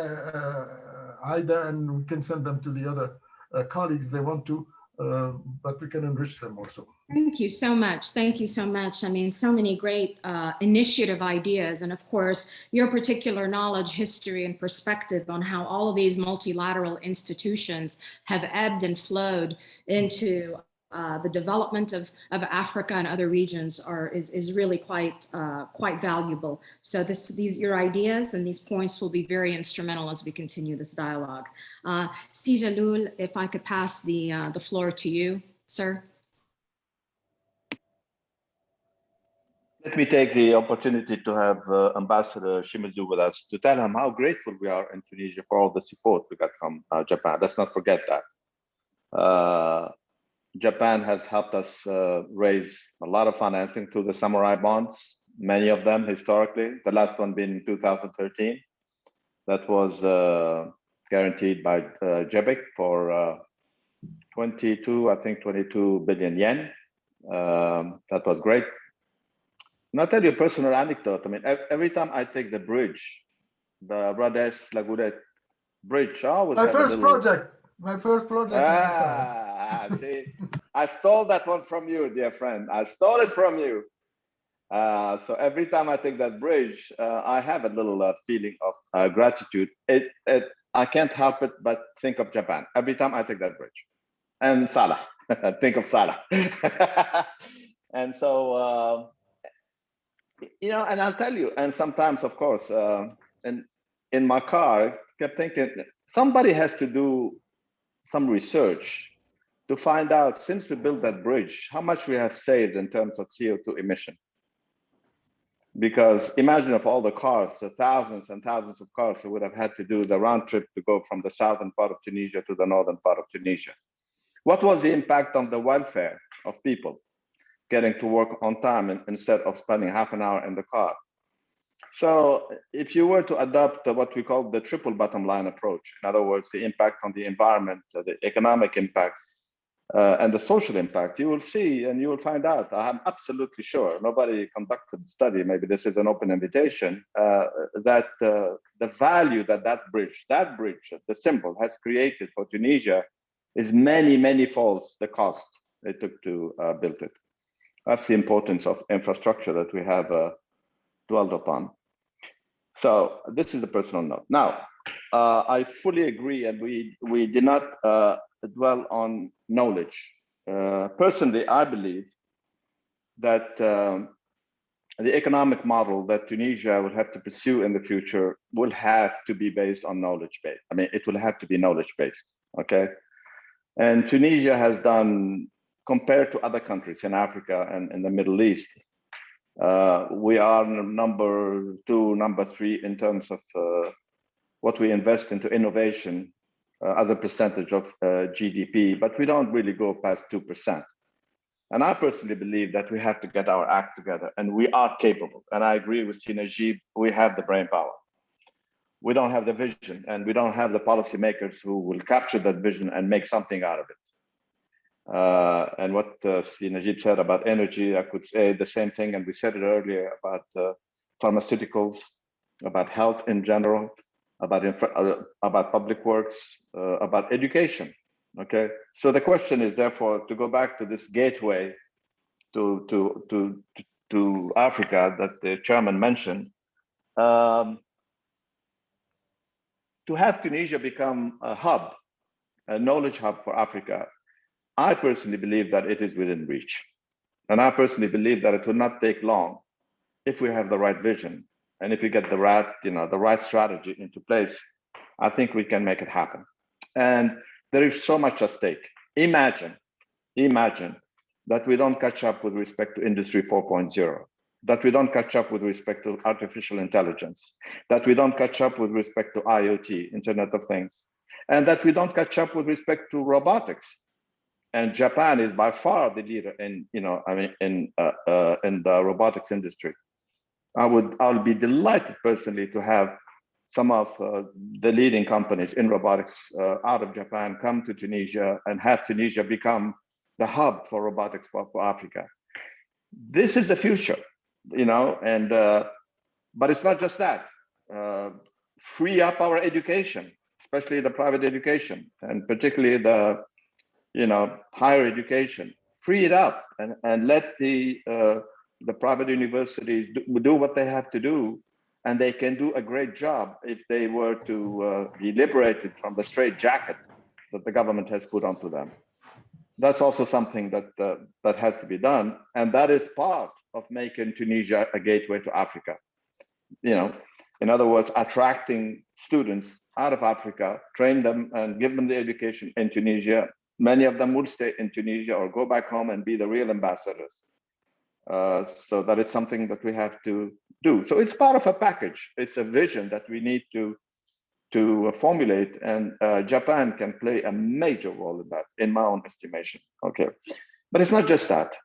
Aida, and we can send them to the other colleagues they want to, but we can enrich them also. Thank you so much. Thank you so much. I mean, so many great initiative ideas. And of course, your particular knowledge, history, and perspective on how all of these multilateral institutions have ebbed and flowed into the development of Africa and other regions is really quite valuable. So your ideas and these points will be very instrumental as we continue this dialogue. Sijalul, if I could pass the floor to you, sir. Let me take the opportunity to have Ambassador Shimizu with us to tell him how grateful we are in Tunisia for all the support we got from Japan. Let's not forget that. Japan has helped us raise a lot of financing through the samurai bonds, many of them historically, the last one being in 2013. That was guaranteed by JBIC for 22 billion yen. That was great. And I'll tell you a personal anecdote. I mean, every time I take the bridge, the Radis Bridge, I always My first project. See, I stole that one from you, dear friend. I stole it from you. So every time I take that bridge, I have a little feeling of gratitude. I can't help it but think of Japan every time I take that bridge. And Salah, think of Salah. And so, you know, and I'll tell you, and sometimes, of course, and in my car, I kept thinking, somebody has to do some research to find out, since we built that bridge, how much we have saved in terms of CO2 emission. Because imagine if all the cars, the thousands and thousands of cars who would have had to do the round trip to go from the southern part of Tunisia to the northern part of Tunisia. What was the impact on the welfare of people getting to work on time instead of spending half an hour in the car? So if you were to adopt what we call the triple bottom line approach, in other words, the impact on the environment, the economic impact, and the social impact, you will see and you will find out, I'm absolutely sure, nobody conducted the study, maybe this is an open invitation, that the value that bridge, the symbol has created for Tunisia is many, many folds the cost it took to build it. That's the importance of infrastructure that we have dwelled upon. So this is a personal note. Now, I fully agree, and we did not dwell on knowledge. Personally, I believe that the economic model that Tunisia will have to pursue in the future will have to be based on knowledge base. I mean, it will have to be knowledge based, okay? And Tunisia has done, compared to other countries in Africa and in the Middle East, we are number 2, number 3 in terms of what we invest into innovation as a percentage of GDP, but we don't really go past 2%. And I personally believe that we have to get our act together, and we are capable. And I agree with Najib, we have the brain power. We don't have the vision, and we don't have the policymakers who will capture that vision and make something out of it. And what Najib said about energy, I could say the same thing, and we said it earlier about pharmaceuticals, about health in general, about public works, about education. Okay, so the question is therefore to go back to this gateway to Africa that the chairman mentioned. To have Tunisia become a hub, a knowledge hub for Africa, I personally believe that it is within reach. And I personally believe that it will not take long if we have the right vision and if we get the right strategy into place. I think we can make it happen. And there is so much at stake. Imagine imagine that we don't catch up with respect to Industry 4.0, that we don't catch up with respect to artificial intelligence, that we don't catch up with respect to IoT, Internet of Things, and that we don't catch up with respect to robotics. And Japan is by far the leader in, in the robotics industry. I'll be delighted personally to have some of the leading companies in robotics out of Japan come to Tunisia and have Tunisia become the hub for robotics for Africa. This is the future, but it's not just that. Free up our education, especially the private education, and particularly the higher education. Free it up and let the private universities do what they have to do, and they can do a great job if they were to be liberated from the straitjacket that the government has put onto them. That's also something that has to be done, and that is part of making Tunisia a gateway to Africa. In other words, attracting students out of Africa, train them and give them the education in Tunisia. Many of them will stay in Tunisia or go back home and be the real ambassadors. So that is something that we have to do. So it's part of a package. It's a vision that we need to formulate, and Japan can play a major role in that, in my own estimation. Okay, but it's not just that.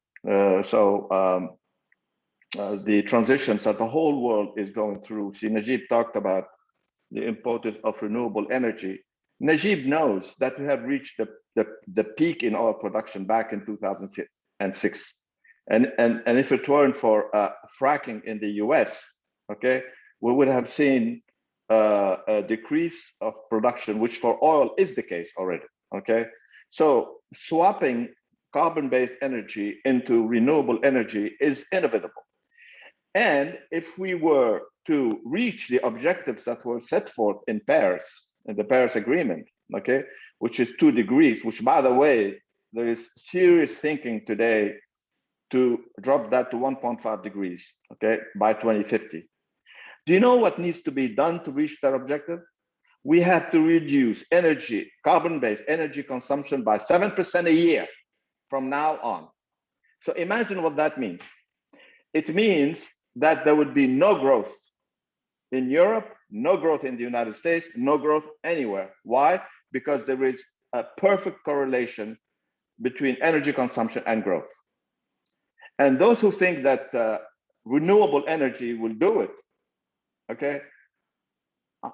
The transitions that the whole world is going through. See, Najib talked about the importance of renewable energy. Najib knows that we have reached the peak in oil production back in 2006. And if it weren't for fracking in the US, okay, we would have seen a decrease of production, which for oil is the case already, okay? So swapping carbon-based energy into renewable energy is inevitable. And if we were to reach the objectives that were set forth in Paris, in the Paris Agreement, okay, which is 2 degrees, which, by the way, there is serious thinking today to drop that to 1.5 degrees, okay, by 2050. Do you know what needs to be done to reach that objective? We have to reduce energy, carbon-based energy consumption by 7% a year from now on. So imagine what that means. It means that there would be no growth in Europe, no growth in the United States, no growth anywhere. Why? Because there is a perfect correlation between energy consumption and growth. And those who think that renewable energy will do it, okay,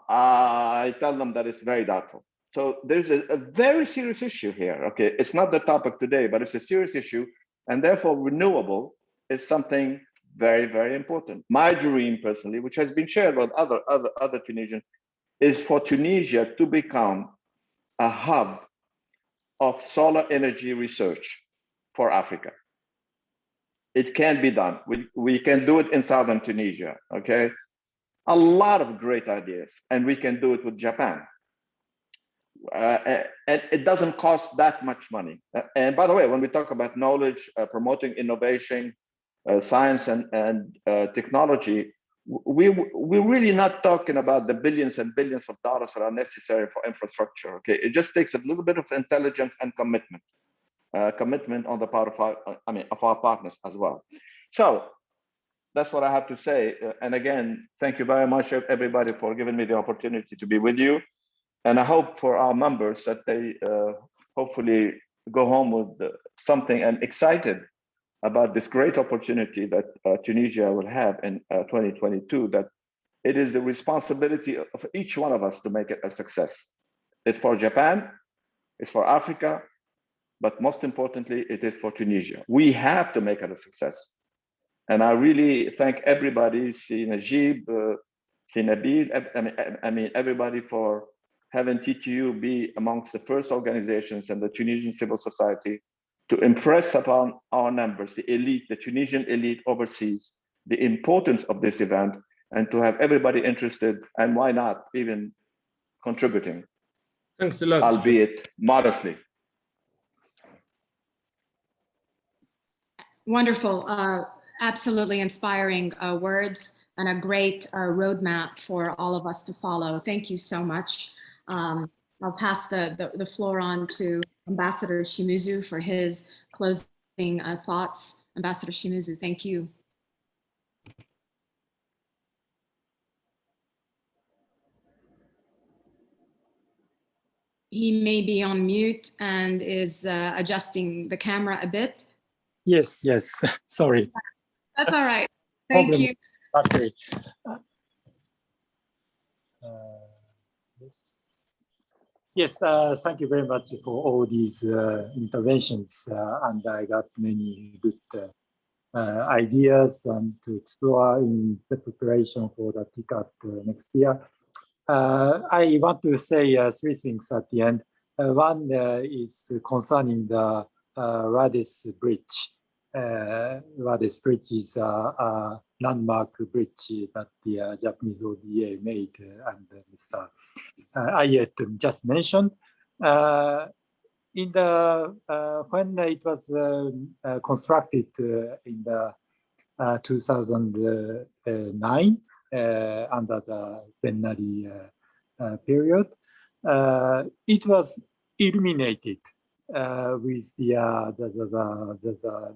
I tell them that it's very doubtful. So there's a very serious issue here, okay? It's not the topic today, but it's a serious issue. And therefore, renewable is something very, very important. My dream personally, which has been shared with other Tunisians, is for Tunisia to become a hub of solar energy research for Africa. It can be done. We can do it in southern Tunisia, okay? A lot of great ideas, and we can do it with Japan. And it doesn't cost that much money. And by the way, when we talk about knowledge, promoting innovation, science and technology, we're really not talking about the billions and billions of dollars that are necessary for infrastructure, okay? It just takes a little bit of intelligence and commitment. Commitment on the part of our partners as well. So that's what I have to say. And again, thank you very much, everybody, for giving me the opportunity to be with you. And I hope for our members that they hopefully go home with something and excited about this great opportunity that Tunisia will have in 2022, that it is the responsibility of each one of us to make it a success. It's for Japan, it's for Africa, but most importantly, it is for Tunisia. We have to make it a success. And I really thank everybody, see Najib, see Nabil, I mean, everybody for having TTU be amongst the first organizations and the Tunisian civil society to impress upon our members, the elite, the Tunisian elite overseas, the importance of this event, and to have everybody interested, and why not even contributing. Thanks a lot. Albeit modestly. Wonderful, absolutely inspiring words and a great roadmap for all of us to follow. Thank you so much. I'll pass the floor on to Ambassador Shimizu for his closing thoughts. Ambassador Shimizu, thank you. He may be on mute and is adjusting the camera a bit. Yes, sorry. That's all right. Thank you. Okay. Yes, thank you very much for all these interventions, and I got many good ideas and to explore in the preparation for the TICAD next year. I want to say 3 things at the end. One is concerning the Radis Bridge. Radis Bridge is a landmark bridge that the Japanese ODA made and Mr. Ayet just mentioned. In the when it was constructed in the 2009 under the Benari period, it was illuminated with the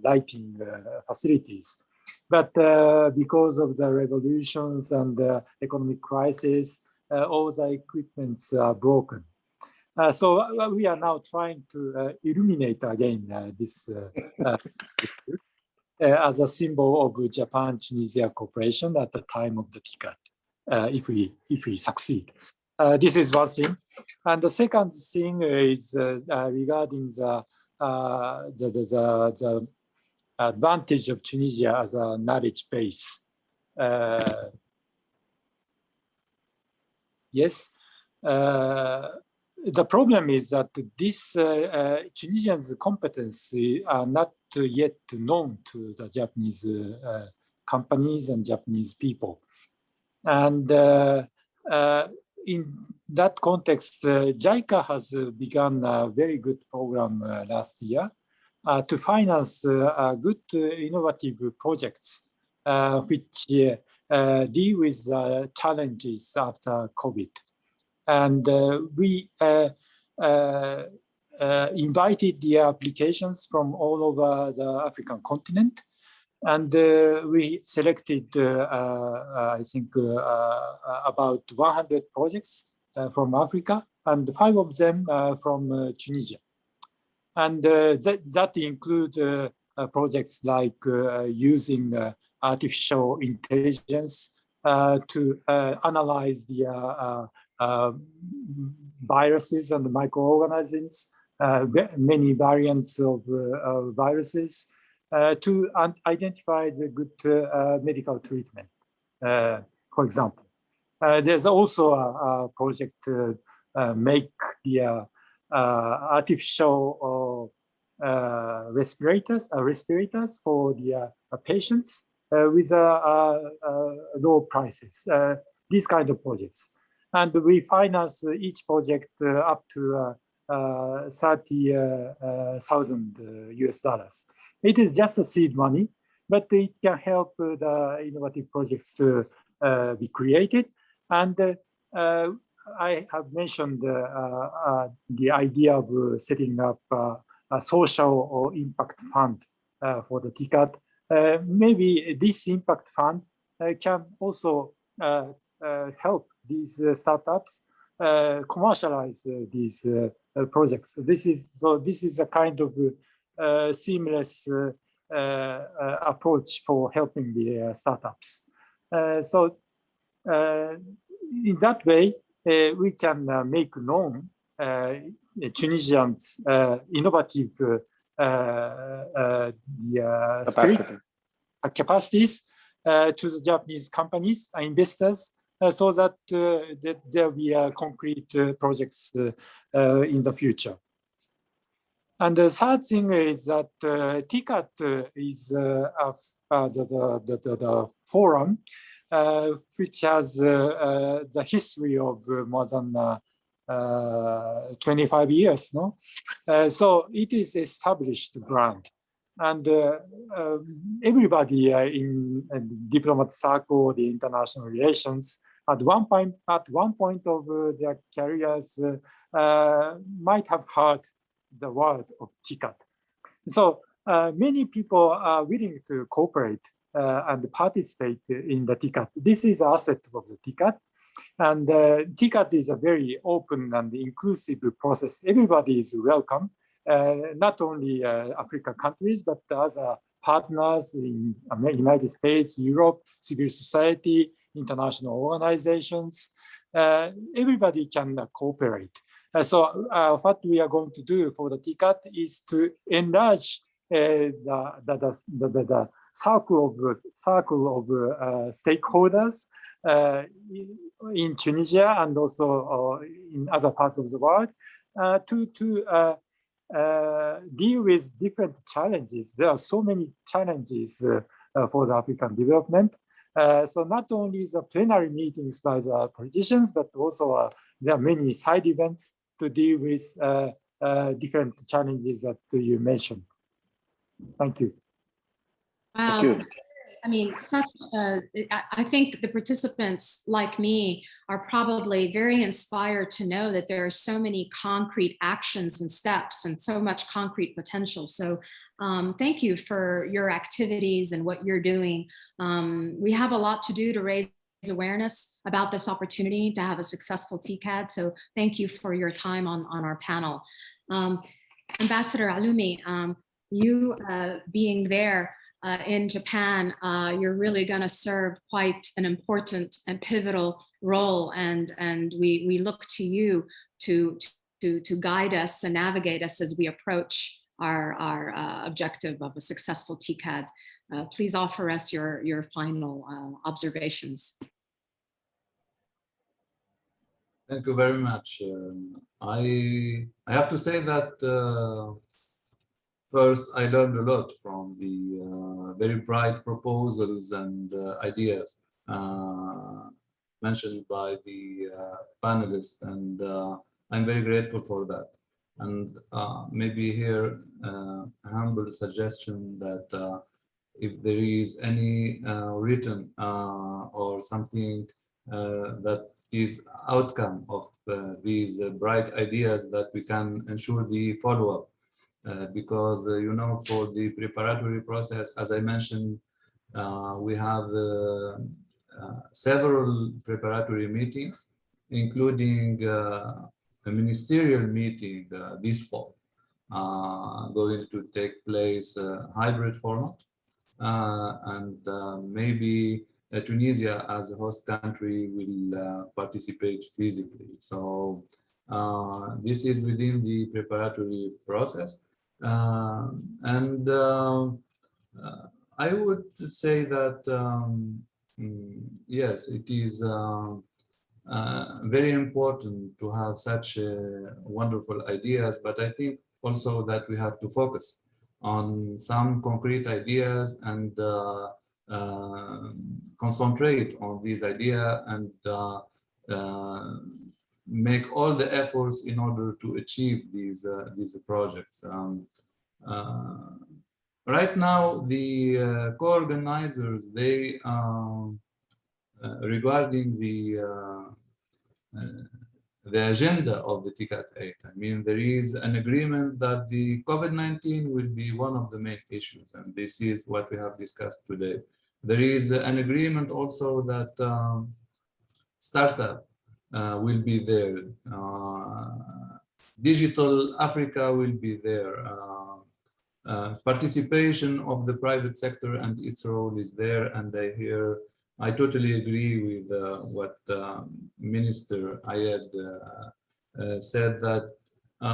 lighting facilities. But because of the revolutions and the economic crisis, all the equipments are broken. So we are now trying to illuminate again this as a symbol of Japan-Tunisia cooperation at the time of the TICAD, if we succeed. This is one thing. And the second thing is regarding the advantage of Tunisia as a knowledge base. Yes. The problem is that this Tunisians' competency are not yet known to the Japanese companies and Japanese people. And in that context, JICA has begun a very good program last year to finance good innovative projects which deal with challenges after COVID. And we invited the applications from all over the African continent. And we selected, I think, about 100 projects from Africa, and 5 of them from Tunisia. And that includes projects like using artificial intelligence to analyze the viruses and microorganisms, many variants of viruses, to identify the good medical treatment, for example. There's also a project to make the artificial respirators for the patients with low prices, these kind of projects. And we finance each project up to $30,000 US. It is just a seed money, but it can help the innovative projects to be created. And I have mentioned the idea of setting up a social impact fund for the TICAD. Maybe this impact fund can also help these startups commercialize these projects. This is a kind of seamless approach for helping the startups. So in that way, we can make known Tunisians' innovative capacities to the Japanese companies and investors, so that there will be concrete projects in the future. And the third thing is that TICAD is the forum which has the history of more than 25 years, no? So it is established brand. And everybody in diplomat circle, the international relations, at one point of their careers might have heard the world of TICAD. So many people are willing to cooperate and participate in the TICAD. This is an asset of the TICAD. And TICAD is a very open and inclusive process. Everybody is welcome, not only African countries, but other partners in United States, Europe, civil society, international organizations. Everybody can cooperate. So what we are going to do for the TICAD is to enlarge the circle of stakeholders in Tunisia and also in other parts of the world to deal with different challenges. There are so many challenges for the African development. So not only the plenary meetings by the politicians, but also there are many side events to deal with different challenges that you mentioned. Thank you. Wow. Thank you. I mean, I think the participants like me are probably very inspired to know that there are so many concrete actions and steps and so much concrete potential. So thank you for your activities and what you're doing. We have a lot to do to raise awareness about this opportunity to have a successful TICAD. So thank you for your time on our panel. Ambassador Alumi, you being there in Japan, you're really going to serve quite an important and pivotal role, and we look to you to guide us and navigate us as we approach our objective of a successful TICAD. Please offer us your final observations. Thank you very much. I have to say that first, I learned a lot from the very bright proposals and ideas mentioned by the panelists, and I'm very grateful for that. And maybe here a humble suggestion that if there is any written or something that is outcome of these bright ideas, that we can ensure the follow-up. Because, you know, for the preparatory process, as I mentioned, we have several preparatory meetings, including a ministerial meeting this fall, going to take place hybrid format, and maybe Tunisia as a host country will participate physically. So this is within the preparatory process. And I would say that yes, it is very important to have such wonderful ideas, but I think also that we have to focus on some concrete ideas and concentrate on these ideas and make all the efforts in order to achieve these projects. Right now, the co-organizers, they regarding the agenda of the TICAD 8. I mean, there is an agreement that the COVID-19 will be one of the main issues, and this is what we have discussed today. There is an agreement also that startup will be there. Digital Africa will be there. Participation of the private sector and its role is there. And I totally agree with what Minister Ayed said, that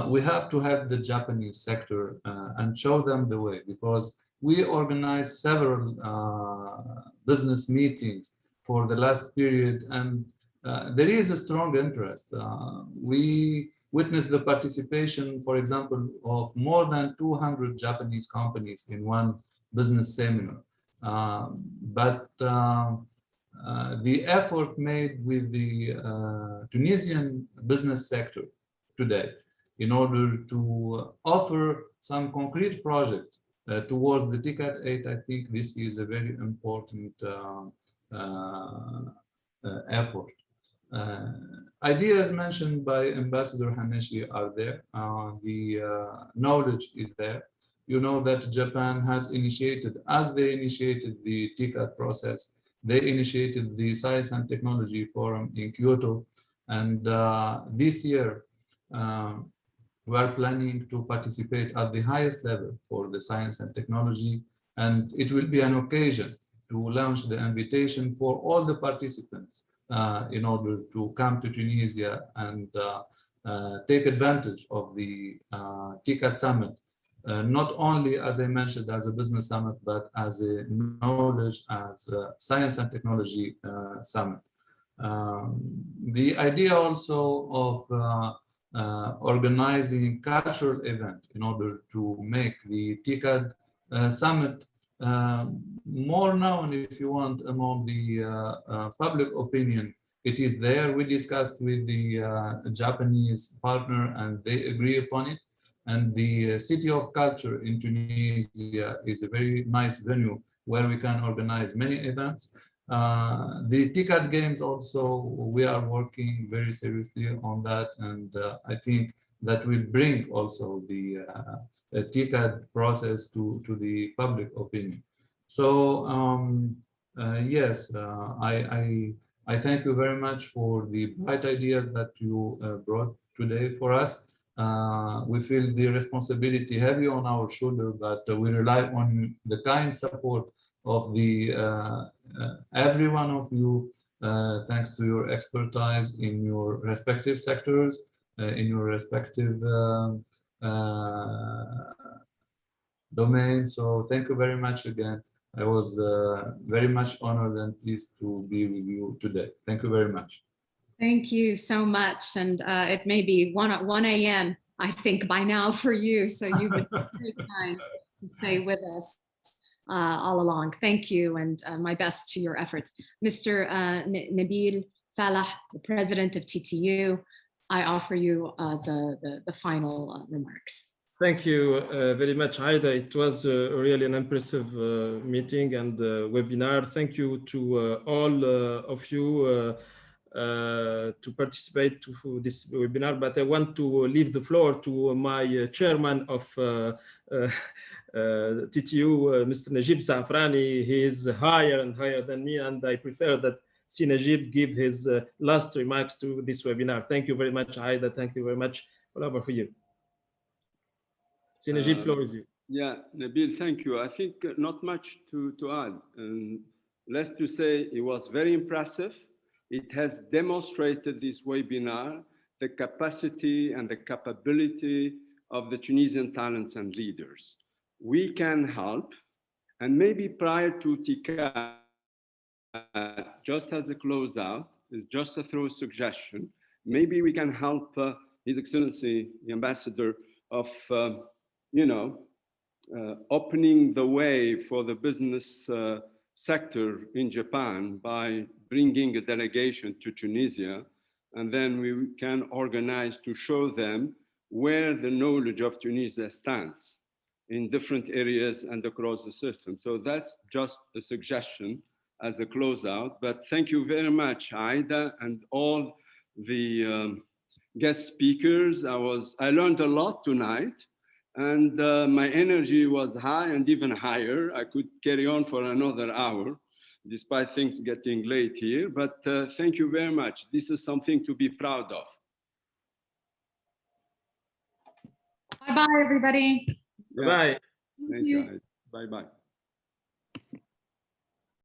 we have to help the Japanese sector and show them the way, because we organized several business meetings for the last period, and there is a strong interest. We witnessed the participation, for example, of more than 200 Japanese companies in one business seminar. But the effort made with the Tunisian business sector today in order to offer some concrete projects towards the TICAD 8, I think this is a very important effort. Ideas mentioned by Ambassador Haneshi are there. The knowledge is there. You know that Japan has initiated, as they initiated the TICAD process, they initiated the Science and Technology Forum in Kyoto. And this year, we are planning to participate at the highest level for the science and technology. And it will be an occasion to launch the invitation for all the participants in order to come to Tunisia and take advantage of the TICAD summit. Not only, as I mentioned, as a business summit, but as a knowledge, as a science and technology summit. The idea also of organizing cultural event in order to make the TICAD summit more known, if you want, among the public opinion. It is there. We discussed with the Japanese partner and they agree upon it. And the City of Culture in Tunisia is a very nice venue where we can organize many events. The TICAD games also, we are working very seriously on that. And I think that will bring also the TICAD process to the public opinion. So yes, I thank you very much for the bright ideas that you brought today for us. We feel the responsibility heavy on our shoulder, but we rely on the kind support of the every one of you, thanks to your expertise in your respective sectors, in your respective domains. So thank you very much again. I was very much honored and pleased to be with you today. Thank you very much. Thank you so much. And it may be 1 a.m., I think, by now for you. So you've been very kind to stay with us all along. Thank you, and my best to your efforts. Mr. Nabil Falah, the president of TTU, I offer you the final remarks. Thank you very much, Aida. It was really an impressive meeting and webinar. Thank you to all of you to participate to this webinar, but I want to leave the floor to my chairman of TTU, Mr. Najib Safrani. He is higher and higher than me, and I prefer that Si Najib give his last remarks to this webinar. Thank you very much, Aida. Thank you very much. All over for you. Si Najib, floor is you. Yeah, Nabil, thank you. I think not much to add. Less to say, it was very impressive. It has demonstrated this webinar, the capacity and the capability of the Tunisian talents and leaders. We can help, and maybe prior to TICAD, just as a closeout, just a through suggestion, maybe we can help His Excellency, the Ambassador, of opening the way for the business sector in Japan by bringing a delegation to Tunisia, and then we can organize to show them where the knowledge of Tunisia stands in different areas and across the system. So that's just a suggestion as a closeout, but thank you very much, Aida, and all the guest speakers. I learned a lot tonight, and my energy was high and even higher. I could carry on for another hour, despite things getting late here, but thank you very much. This is something to be proud of. Bye-bye, everybody. Bye. Thank you. Bye-bye.